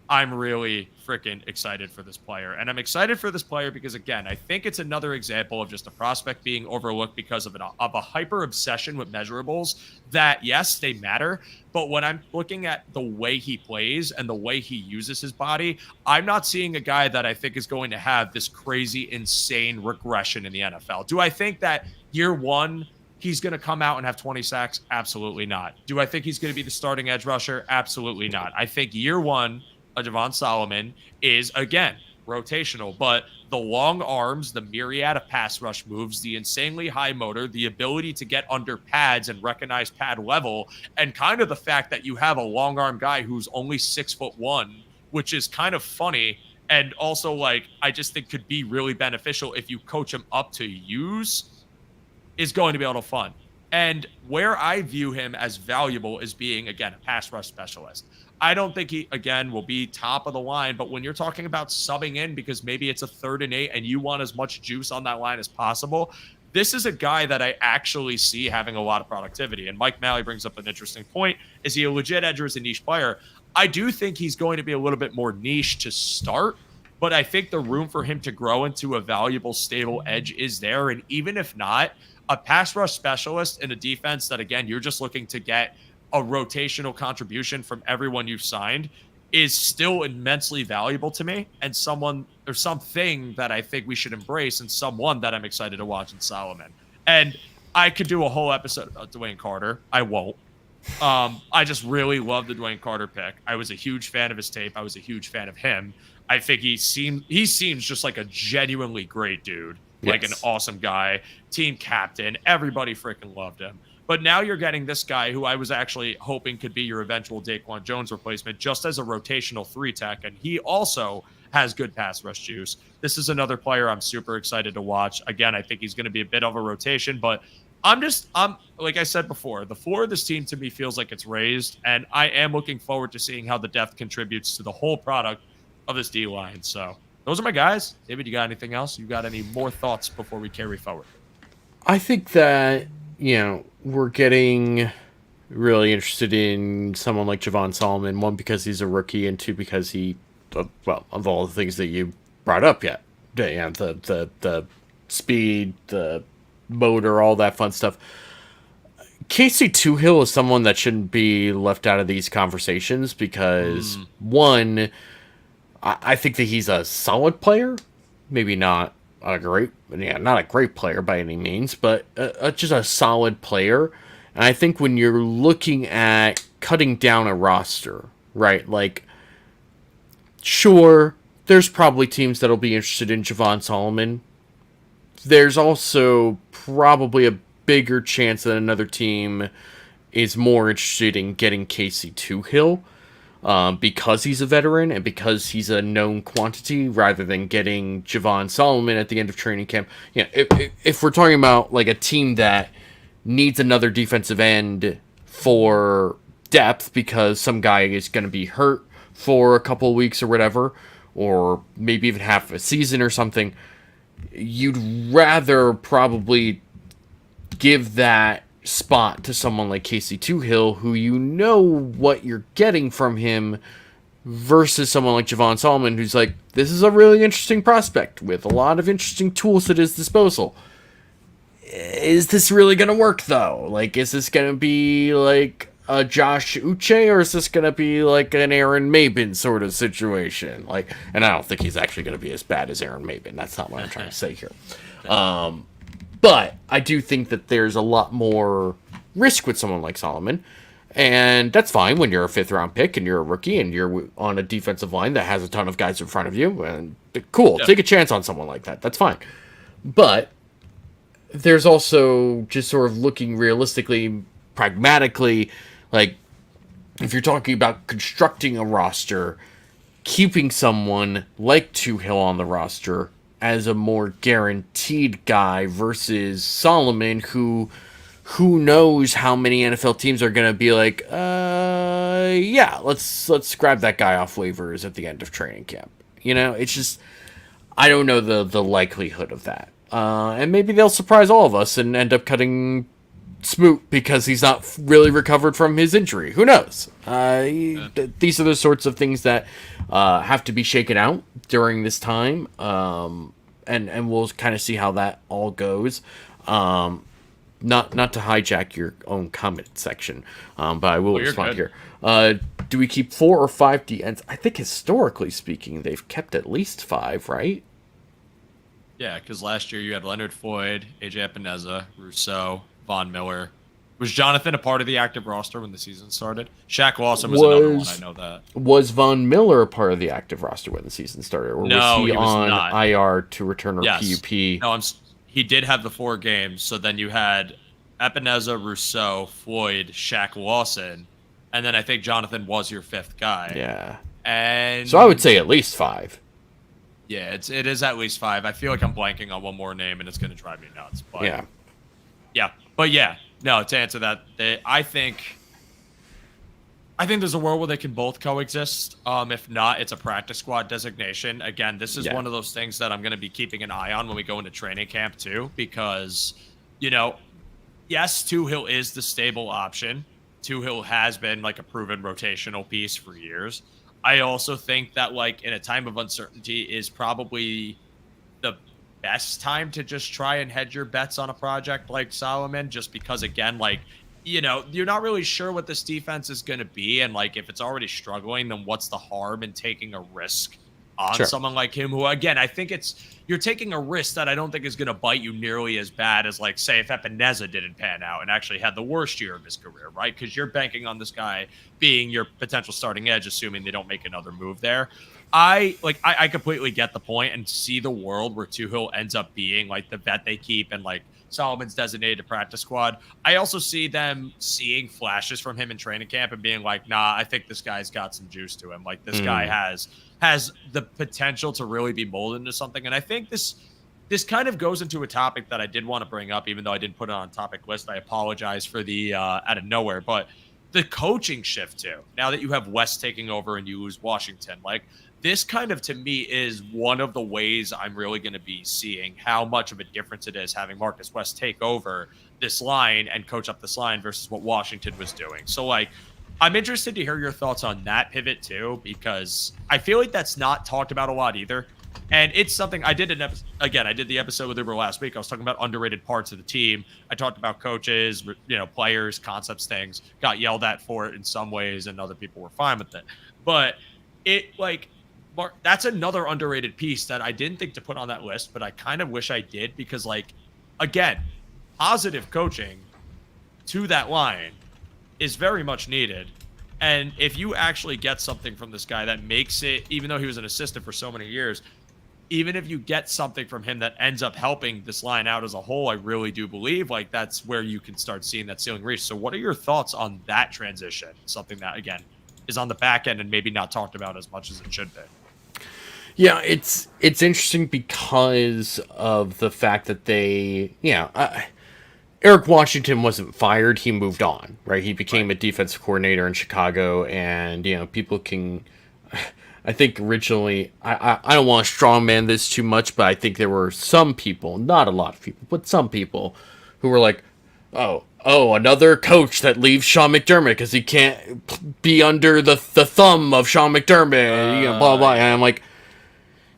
I'm really freaking excited for this player. And I'm excited for this player because, again, I think it's another example of just a prospect being overlooked because of a hyper obsession with measurables that, yes, they matter. But when I'm looking at the way he plays and the way he uses his body, I'm not seeing a guy that I think is going to have this crazy, insane regression in the NFL. Do I think that year one he's going to come out and have 20 sacks? Absolutely not. Do I think he's going to be the starting edge rusher? Absolutely not. I think year one of Javon Solomon is, again, rotational, but the long arms, the myriad of pass rush moves, the insanely high motor, the ability to get under pads and recognize pad level, and kind of the fact that you have a long arm guy who's only 6'1", which is kind of funny. And also, like, I just think could be really beneficial if you coach him up to use, is going to be a lot of fun. And where I view him as valuable is being, again, a pass rush specialist. I don't think he, again, will be top of the line, but when you're talking about subbing in because maybe it's a 3rd and 8 and you want as much juice on that line as possible, this is a guy that I actually see having a lot of productivity. And Mike Malley brings up an interesting point. Is he a legit edge or is he a niche player? I do think he's going to be a little bit more niche to start, but I think the room for him to grow into a valuable, stable edge is there. And even if not, a pass rush specialist in a defense that, again, you're just looking to get a rotational contribution from everyone you've signed is still immensely valuable to me, and someone or something that I think we should embrace, and someone that I'm excited to watch in Solomon. And I could do a whole episode about Dwayne Carter. I won't. I just really love the Dwayne Carter pick. I was a huge fan of his tape. I was a huge fan of him. I think he seems just like a genuinely great dude, like an awesome guy, team captain. Everybody freaking loved him. But now you're getting this guy who I was actually hoping could be your eventual Daquan Jones replacement just as a rotational 3-tech, and he also has good pass rush juice. This is another player I'm super excited to watch. Again, I think he's going to be a bit of a rotation, but I'm like I said before, the floor of this team to me feels like it's raised, and I am looking forward to seeing how the depth contributes to the whole product of this D-line. So those are my guys. David, you got anything else? You got any more thoughts before we carry forward? I think that, we're getting really interested in someone like Javon Solomon, 1, because he's a rookie, and 2, because he, well, of all the things that you brought up yet, the speed, the motor, all that fun stuff. Casey Toohill is someone that shouldn't be left out of these conversations because, one, I think that he's a solid player. Maybe not a great player by any means, but just a solid player. And I think when you're looking at cutting down a roster, right, like, sure, there's probably teams that'll be interested in Javon Solomon. There's also probably a bigger chance that another team is more interested in getting Casey Toohill because he's a veteran and because he's a known quantity rather than getting Javon Solomon at the end of training camp. You know, if we're talking about like a team that needs another defensive end for depth because some guy is going to be hurt for a couple of weeks or whatever, or maybe even half a season or something, you'd rather probably give that spot to someone like Casey Toohill, who you know what you're getting from him, versus someone like Javon Solomon, who's like, this is a really interesting prospect with a lot of interesting tools at his disposal. Is this really going to work, though? Like, is this going to be like a Josh Uche, or is this going to be like an Aaron Maben sort of situation? Like, and I don't think he's actually going to be as bad as Aaron Maben. That's not what I'm trying to say here. But I do think that there's a lot more risk with someone like Solomon, and that's fine when you're a 5th-round pick and you're a rookie and you're on a defensive line that has a ton of guys in front of you. And cool, take a chance on someone like that. That's fine. But there's also just sort of looking realistically, pragmatically, like if you're talking about constructing a roster, keeping someone like Toohill on the roster as a more guaranteed guy versus Solomon, who knows how many NFL teams are going to be like, yeah, let's grab that guy off waivers at the end of training camp. You know, it's just, I don't know the likelihood of that. And maybe they'll surprise all of us and end up cutting Smoot because he's not really recovered from his injury. Who knows? These are the sorts of things that have to be shaken out during this time. And we'll kind of see how that all goes. Not to hijack your own comment section, but I will respond here. Do we keep 4 or 5 DNs? I think historically speaking, they've kept at least 5, right? Yeah, because last year you had Leonard Floyd, AJ Epineza, Rousseau, Von Miller. Was Jonathan a part of the active roster when the season started? Shaq Lawson was another one, I know that. Was Von Miller a part of the active roster when the season started? Or no, was he on not. IR to return or yes. PUP? No, he did have the 4 games, so then you had Epineza, Rousseau, Floyd, Shaq Lawson, and then I think Jonathan was your 5th guy. Yeah. And so I would say at least 5. Yeah, it is at least 5. I feel like I'm blanking on one more name, and it's going to drive me nuts. But yeah. But yeah, no. To answer that, I think there's a world where they can both coexist. If not, it's a practice squad designation. Again, this is one of those things that I'm going to be keeping an eye on when we go into training camp too, because yes, Toohill is the stable option. Toohill has been like a proven rotational piece for years. I also think that, like, in a time of uncertainty is probably the best time to just try and hedge your bets on a project like Solomon, just because, again, like, you're not really sure what this defense is going to be. And, like, if it's already struggling, then what's the harm in taking a risk on someone like him who, again, I think you're taking a risk that I don't think is going to bite you nearly as bad as, like, say, if Epineza didn't pan out and actually had the worst year of his career, right? Because you're banking on this guy being your potential starting edge, assuming they don't make another move there. I completely get the point and see the world where Toohill ends up being, like, the vet they keep and, like, Solomon's designated to practice squad. I also see them seeing flashes from him in training camp and being like, nah, I think this guy's got some juice to him. Like, this guy has the potential to really be molded into something. And I think this kind of goes into a topic that I did want to bring up, even though I didn't put it on topic list. I apologize for the out of nowhere, but the coaching shift too. Now that you have West taking over and you lose Washington, like, this kind of, to me, is one of the ways I'm really going to be seeing how much of a difference it is having Marcus West take over this line and coach up this line versus what Washington was doing. So, like, I'm interested to hear your thoughts on that pivot too, because I feel like that's not talked about a lot either. And it's something I did I did the episode with Uber last week. I was talking about underrated parts of the team. I talked about coaches, players, concepts, things. Got yelled at for it in some ways, and other people were fine with it. But that's another underrated piece that I didn't think to put on that list, but I kind of wish I did because, again, positive coaching to that line is very much needed. And if you actually get something from this guy that makes it, even though he was an assistant for so many years, even if you get something from him that ends up helping this line out as a whole, I really do believe that's where you can start seeing that ceiling reach. So what are your thoughts on that transition? Something that, again, is on the back end and maybe not talked about as much as it should be. Yeah, it's interesting because of the fact that Eric Washington wasn't fired. He moved on, right? He became a defensive coordinator in Chicago, and, people can... I think originally, I don't want to strongman this too much, but I think there were some people, not a lot of people, but some people who were like, oh, another coach that leaves Sean McDermott because he can't be under the thumb of Sean McDermott, blah, blah. And I'm like,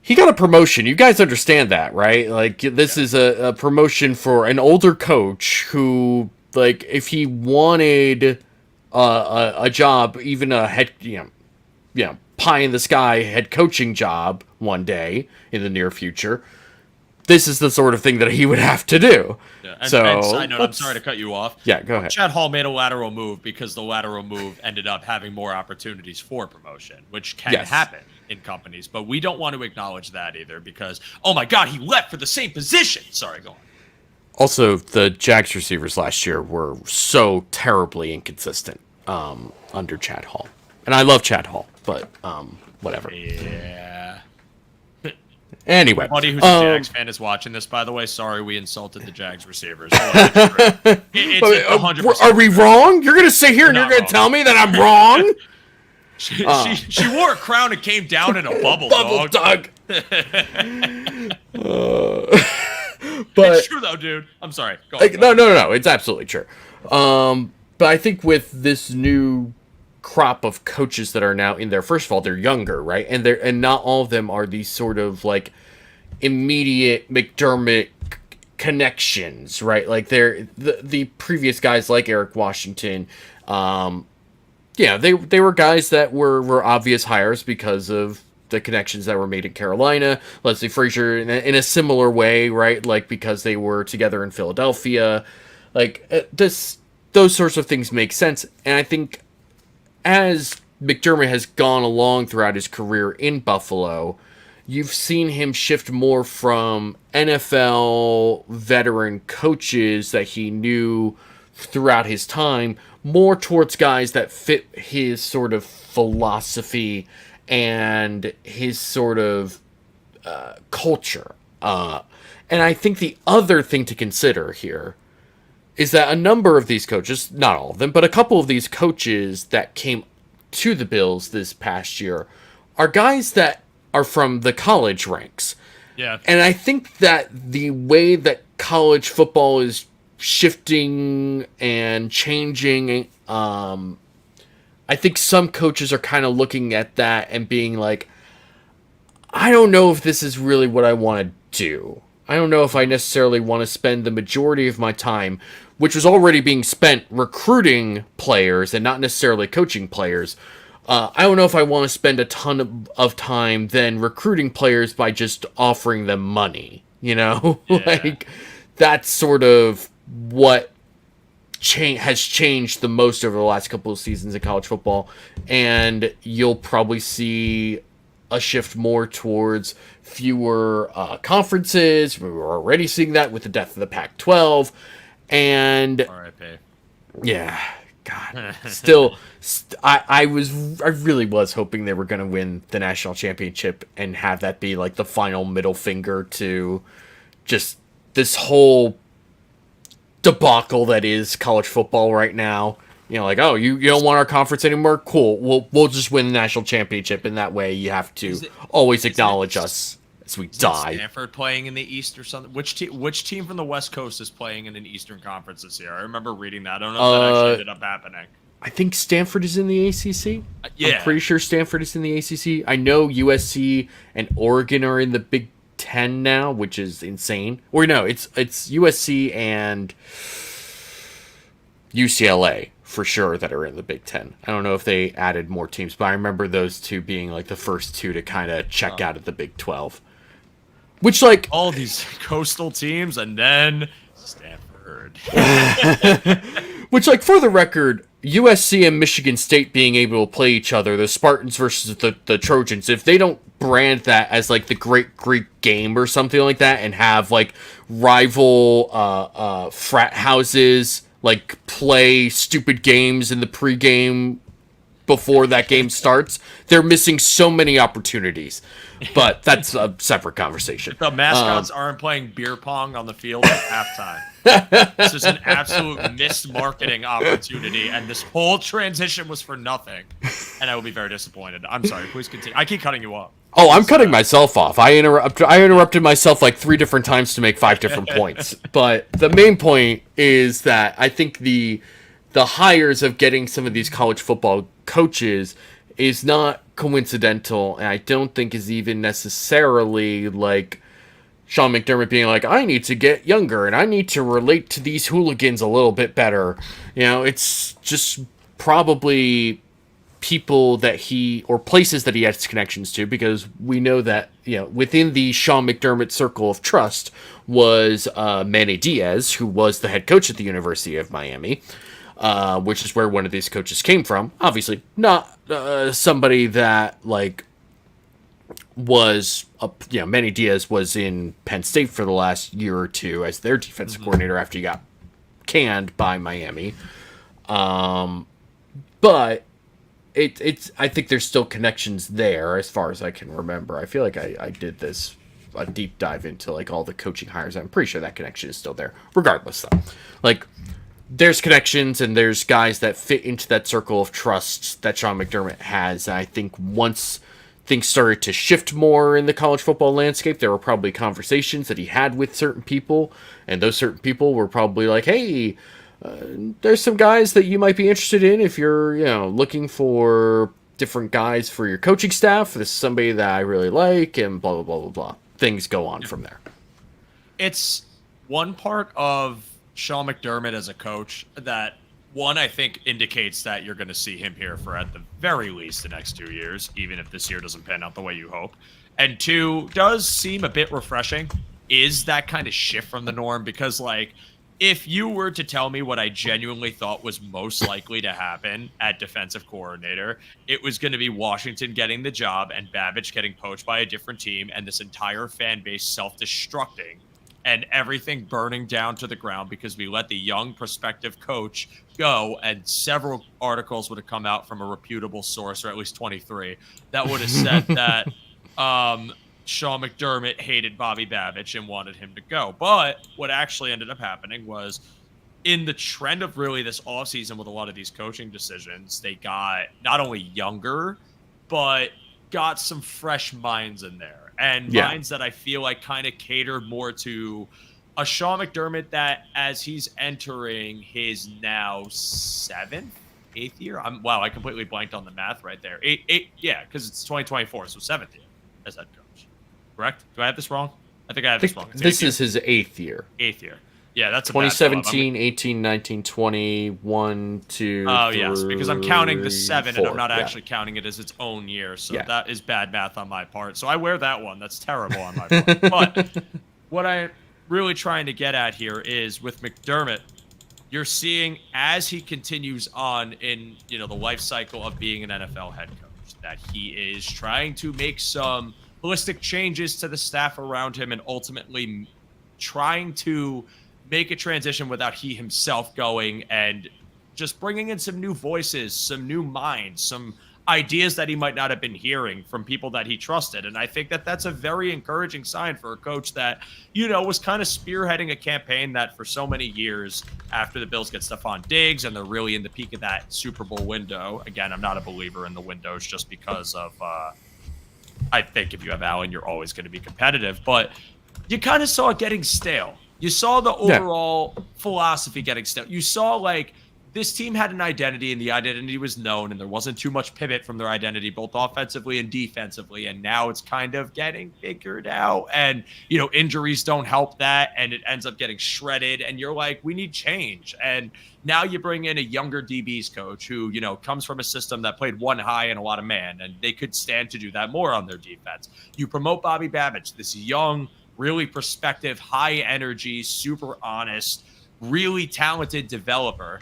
he got a promotion. You guys understand that, right? This is a promotion for an older coach who, if he wanted a job, even a head, pie in the sky head coaching job one day in the near future, this is the sort of thing that he would have to do. Yeah. And side note, I'm sorry to cut you off. Yeah, go ahead. Chad Hall made a lateral move because the lateral move ended up having more opportunities for promotion, which can happen in companies, but we don't want to acknowledge that either because, oh my God, he left for the same position. Sorry, go on. Also, the Jags receivers last year were so terribly inconsistent under Chad Hall. And I love Chad Hall, but whatever. Yeah. Anyway. Buddy who's a Jags fan is watching this, by the way. Sorry we insulted the Jags receivers. It's 100%. Are we wrong? You're going to sit here and you're going to tell me that I'm wrong? She wore a crown and came down in a bubble dog. But it's true, though, dude. I'm sorry. Go on. No. It's absolutely true. But I think with this new crop of coaches that are now in there, first of all, they're younger, right? And not all of them are these sort of immediate McDermott connections, right? They're the previous guys like Eric Washington. They were guys that were obvious hires because of the connections that were made in Carolina. Leslie Frazier in a similar way, right? Because they were together in Philadelphia. Those sorts of things make sense. And I think as McDermott has gone along throughout his career in Buffalo, you've seen him shift more from NFL veteran coaches that he knew throughout his time, more towards guys that fit his sort of philosophy and his sort of culture. And I think the other thing to consider here is that a number of these coaches, not all of them, but a couple of these coaches that came to the Bills this past year are guys that are from the college ranks. Yeah. And I think that the way that college football is shifting and changing, I think some coaches are kind of looking at that and being like, I don't know if this is really what I want to do. I don't know if I necessarily want to spend the majority of my time, which was already being spent recruiting players and not necessarily coaching players. I don't know if I want to spend a ton of time then recruiting players by just offering them money, Yeah. That's sort of what has changed the most over the last couple of seasons in college football. And you'll probably see a shift more towards fewer conferences. We were already seeing that with the death of the Pac-12. And RIP. Yeah, God. Still, I really was hoping they were going to win the national championship and have that be the final middle finger to just this whole debacle that is college football right now. You don't want our conference anymore? Cool. We'll just win the national championship, and that way you have to always acknowledge us as we die. Stanford playing in the East or something? Which team from the West Coast is playing in an Eastern Conference this year? I remember reading that. I don't know if that actually ended up happening. I think Stanford is in the ACC. Yeah. I'm pretty sure Stanford is in the ACC. I know USC and Oregon are in the Big Ten now, which is insane. Or no, it's USC and UCLA for sure that are in the Big Ten. I don't know if they added more teams, but I remember those two being like the first two to kind of check out of the Big 12. Which, like, all these coastal teams, and then Stanford. Which, like, for the record, USC and Michigan State being able to play each other, the Spartans versus the Trojans, if they don't brand that as, like, the Great Greek Game or something like that, and have, like, rival frat houses, like, play stupid games in the pregame before that game starts, they're missing so many opportunities. But that's a separate conversation. The mascots aren't playing beer pong on the field at halftime. This is an absolute missed marketing opportunity, and this whole transition was for nothing. And I will be very disappointed. I'm sorry. Please continue. I keep cutting you off. Oh, I'm cutting myself off. I interrupted myself like 3 different times to make 5 different points. But the main point is that I think the hires of getting some of these college football coaches is not coincidental, and I don't think is even necessarily like Sean McDermott being like, I need to get younger and I need to relate to these hooligans a little bit better. You know, it's just probably people that or places that he has connections to, because we know that, you know, within the Sean McDermott circle of trust was Manny Diaz, who was the head coach at the University of Miami. Which is where one of these coaches came from. Obviously, not somebody that, like, was, Manny Diaz was in Penn State for the last year or two as their defensive coordinator after he got canned by Miami. But I think there's still connections there as far as I can remember. I feel like I did a deep dive into, like, all the coaching hires. I'm pretty sure that connection is still there. Regardless, though. Like, there's connections and there's guys that fit into that circle of trust that Sean McDermott has. And I think once things started to shift more in the college football landscape, there were probably conversations that he had with certain people, and those certain people were probably like, hey, there's some guys that you might be interested in if you're, looking for different guys for your coaching staff. This is somebody that I really like, and blah, blah, blah, blah, blah. Things go on from there. It's one part of Sean McDermott as a coach that, one, I think indicates that you're going to see him here for at the very least the next 2 years, even if this year doesn't pan out the way you hope. And two, does seem a bit refreshing, is that kind of shift from the norm, because, like, if you were to tell me what I genuinely thought was most likely to happen at defensive coordinator, it was going to be Washington getting the job and Babbage getting poached by a different team and this entire fan base self-destructing and everything burning down to the ground because we let the young prospective coach go, and several articles would have come out from a reputable source, or at least 23, that would have said that Sean McDermott hated Bobby Babbage and wanted him to go. But what actually ended up happening was, in the trend of really this offseason with a lot of these coaching decisions, they got not only younger, but got some fresh minds in there. And minds that I feel like kind of catered more to a Sean McDermott that, as he's entering his now 8th year. I completely blanked on the math right there. Eight, yeah, because it's 2024, so 7th year as head coach. Correct? Do I have this wrong? I think I have this wrong. This is his 8th year. 8th year. Yeah, that's a 2017, 18, 19, 20, 1, 2, oh, 3, yes, because I'm counting the 7 4, and I'm not actually counting it as its own year. So that is bad math on my part. So I wear that one. That's terrible on my part. But what I'm really trying to get at here is with McDermott, you're seeing as he continues on in, the life cycle of being an NFL head coach, that he is trying to make some holistic changes to the staff around him and ultimately trying to make a transition without he himself going, and just bringing in some new voices, some new minds, some ideas that he might not have been hearing from people that he trusted. And I think that that's a very encouraging sign for a coach that, was kind of spearheading a campaign that for so many years after the Bills get Stephon Diggs and they're really in the peak of that Super Bowl window. Again, I'm not a believer in the windows just because of, I think if you have Allen, you're always going to be competitive, but you kind of saw it getting stale. You saw the overall philosophy getting stale. You saw, like, this team had an identity, and the identity was known, and there wasn't too much pivot from their identity, both offensively and defensively. And now it's kind of getting figured out. And, injuries don't help that, and it ends up getting shredded. And you're like, we need change. And now you bring in a younger DBs coach who, comes from a system that played one high and a lot of man, and they could stand to do that more on their defense. You promote Bobby Babbage, this young, really prospective, high energy, super honest, really talented developer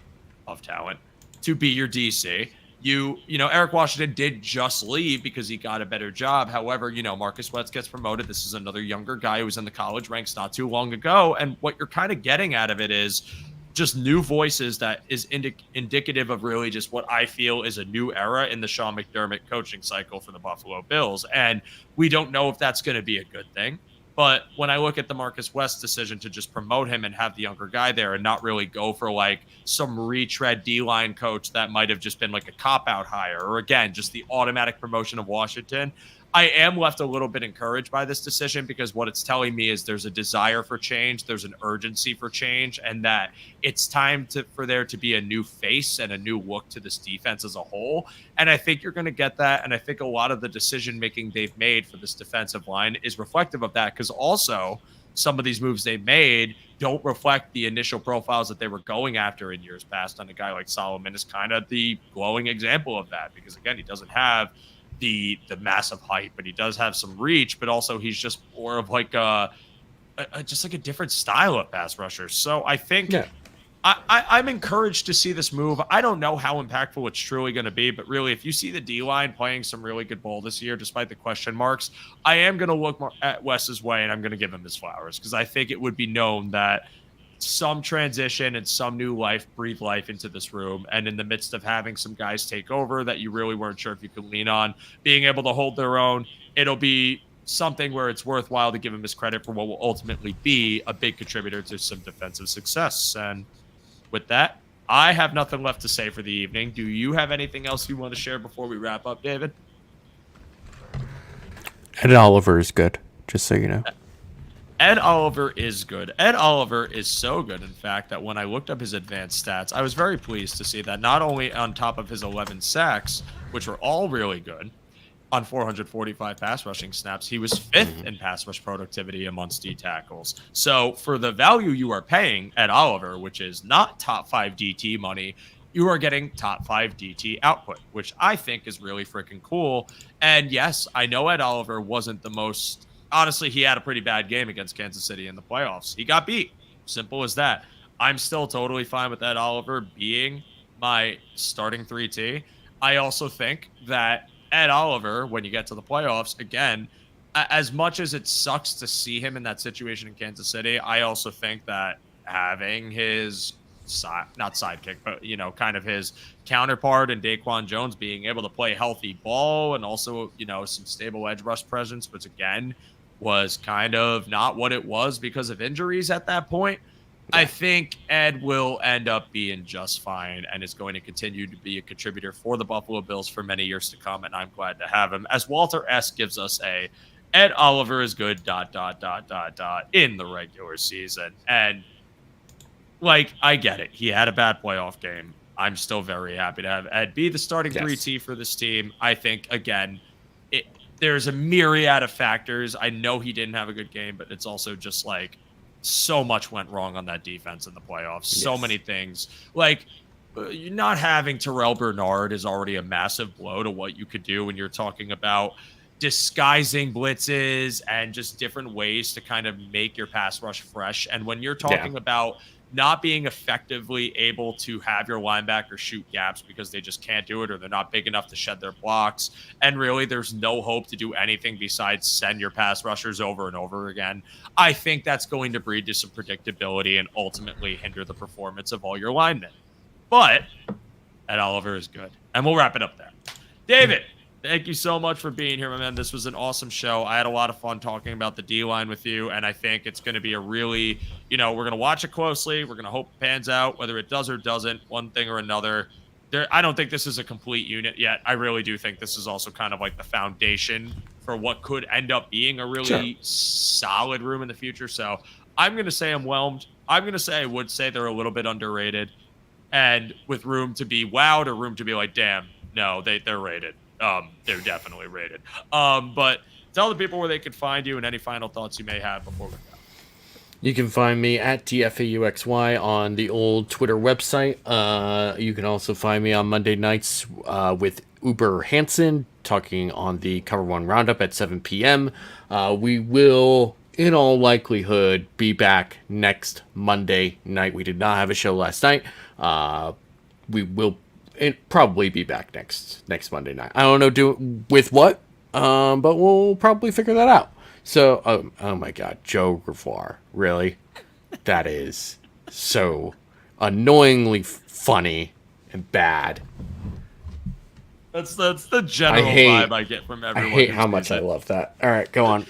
of talent to be your DC. Eric Washington did just leave because he got a better job. However, Marcus Wentz gets promoted. This is another younger guy who was in the college ranks not too long ago. And what you're kind of getting out of it is just new voices that is indicative of really just what I feel is a new era in the Sean McDermott coaching cycle for the Buffalo Bills. And we don't know if that's going to be a good thing. But when I look at the Marcus West decision to just promote him and have the younger guy there and not really go for like some retread D-line coach that might have just been like a cop-out hire, or again, just the automatic promotion of Washington, I am left a little bit encouraged by this decision, because what it's telling me is there's a desire for change, there's an urgency for change, and that it's time for there to be a new face and a new look to this defense as a whole. And I think you're going to get that. And I think a lot of the decision making they've made for this defensive line is reflective of that, because also some of these moves they made don't reflect the initial profiles that they were going after in years past. And a guy like Solomon is kind of the glowing example of that, because again, he doesn't have the massive height, but he does have some reach, but also he's just more of like just like a different style of pass rusher. So I think I'm encouraged to see this move. I don't know how impactful it's truly going to be, but really, if you see the D-line playing some really good ball this year, despite the question marks, I am going to look at Wes's way, and I'm going to give him his flowers, because I think it would be known that some transition and some new life breathe life into this room. And in the midst of having some guys take over that you really weren't sure if you could lean on, being able to hold their own, it'll be something where it's worthwhile to give him his credit for what will ultimately be a big contributor to some defensive success. And with that, I have nothing left to say for the evening. Do you have anything else you want to share before we wrap up, David? Ed Oliver is good, just so you know. Ed Oliver is good. Ed Oliver is so good, in fact, that when I looked up his advanced stats, I was very pleased to see that not only on top of his 11 sacks, which were all really good, on 445 pass rushing snaps, he was fifth in pass rush productivity amongst D tackles. So for the value you are paying Ed Oliver, which is not top 5 DT money, you are getting top 5 DT output, which I think is really freaking cool. And yes, I know Ed Oliver wasn't the most... Honestly, he had a pretty bad game against Kansas City in the playoffs. He got beat. Simple as that. I'm still totally fine with Ed Oliver being my starting 3T. I also think that Ed Oliver, when you get to the playoffs, again, as much as it sucks to see him in that situation in Kansas City, I also think that having his not sidekick, but kind of his counterpart and Daquan Jones being able to play healthy ball, and also some stable edge rush presence, which again was kind of not what it was because of injuries at that point. I think Ed will end up being just fine and is going to continue to be a contributor for the Buffalo Bills for many years to come, and I'm glad to have him. As Walter S. gives us a Ed Oliver is good ... in the regular season. And like, I get it. He had a bad playoff game. I'm still very happy to have Ed be the starting 3T for this team. I think, again, there's a myriad of factors. I know he didn't have a good game, but it's also just like so much went wrong on that defense in the playoffs. So many things. Like, not having Terrell Bernard is already a massive blow to what you could do when you're talking about disguising blitzes and just different ways to kind of make your pass rush fresh. And when you're talking about not being effectively able to have your linebacker shoot gaps because they just can't do it, or they're not big enough to shed their blocks, and really there's no hope to do anything besides send your pass rushers over and over again, I think that's going to breed to some predictability and ultimately hinder the performance of all your linemen. But Ed Oliver is good. And we'll wrap it up there. David, thank you so much for being here, my man. This was an awesome show. I had a lot of fun talking about the D-line with you, and I think it's going to be a really, we're going to watch it closely. We're going to hope it pans out, whether it does or doesn't, one thing or another. I don't think this is a complete unit yet. I really do think this is also kind of like the foundation for what could end up being a really solid room in the future. So I'm going to say I'm whelmed. I'm going to say I would say they're a little bit underrated. and with room to be wowed or room to be like, damn, no, they're rated. They're definitely rated. But tell the people where they can find you and any final thoughts you may have before we go. You can find me at TFAUXY on the old Twitter website. You can also find me on Monday nights with Uber Hansen talking on the Cover One Roundup at 7 p.m. We will, in all likelihood, be back next Monday night. We did not have a show last night. We will probably be back next Monday night. I don't know with what, but we'll probably figure that out. So, oh my God, Joe Gravois, really? That is so annoyingly funny and bad. That's the general vibe I get from everyone. I hate how much I love that. All right, go on.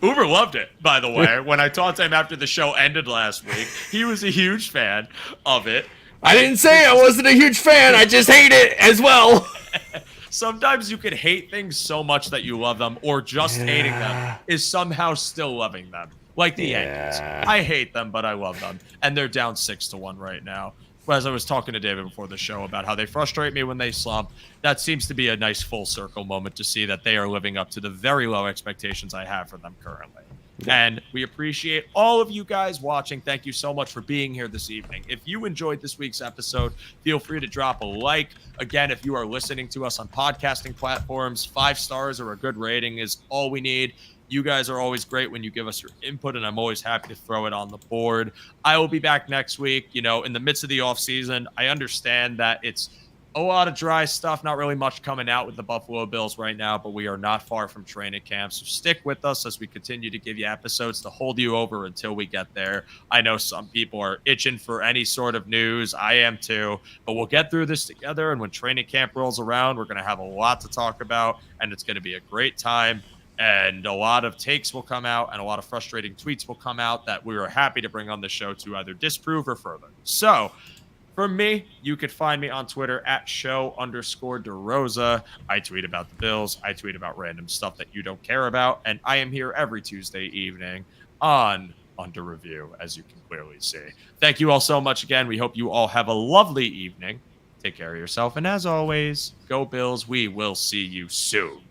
Uber loved it, by the way. When I talked to him after the show ended last week, he was a huge fan of it. I didn't say I wasn't a huge fan. I just hate it as well. Sometimes you can hate things so much that you love them, or just hating them is somehow still loving them. Like the Yankees. I hate them, but I love them. And they're down 6-1 right now. As I was talking to David before the show about how they frustrate me when they slump, that seems to be a nice full circle moment to see that they are living up to the very low expectations I have for them currently. And we appreciate all of you guys watching. Thank you so much for being here this evening. If you enjoyed this week's episode, feel free to drop a like. Again, if you are listening to us on podcasting platforms, 5 stars or a good rating is all we need. You guys are always great when you give us your input, and I'm always happy to throw it on the board. I will be back next week, in the midst of the off season. I understand that it's a lot of dry stuff, not really much coming out with the Buffalo Bills right now, but we are not far from training camp. So stick with us as we continue to give you episodes to hold you over until we get there. I know some people are itching for any sort of news. I am too, but we'll get through this together. And when training camp rolls around, we're going to have a lot to talk about, and it's going to be a great time. And a lot of takes will come out and a lot of frustrating tweets will come out that we are happy to bring on the show to either disprove or further. So for me, you could find me on Twitter at @show_DeRosa. I tweet about the Bills. I tweet about random stuff that you don't care about. And I am here every Tuesday evening on Under Review, as you can clearly see. Thank you all so much again. We hope you all have a lovely evening. Take care of yourself. And as always, go Bills. We will see you soon.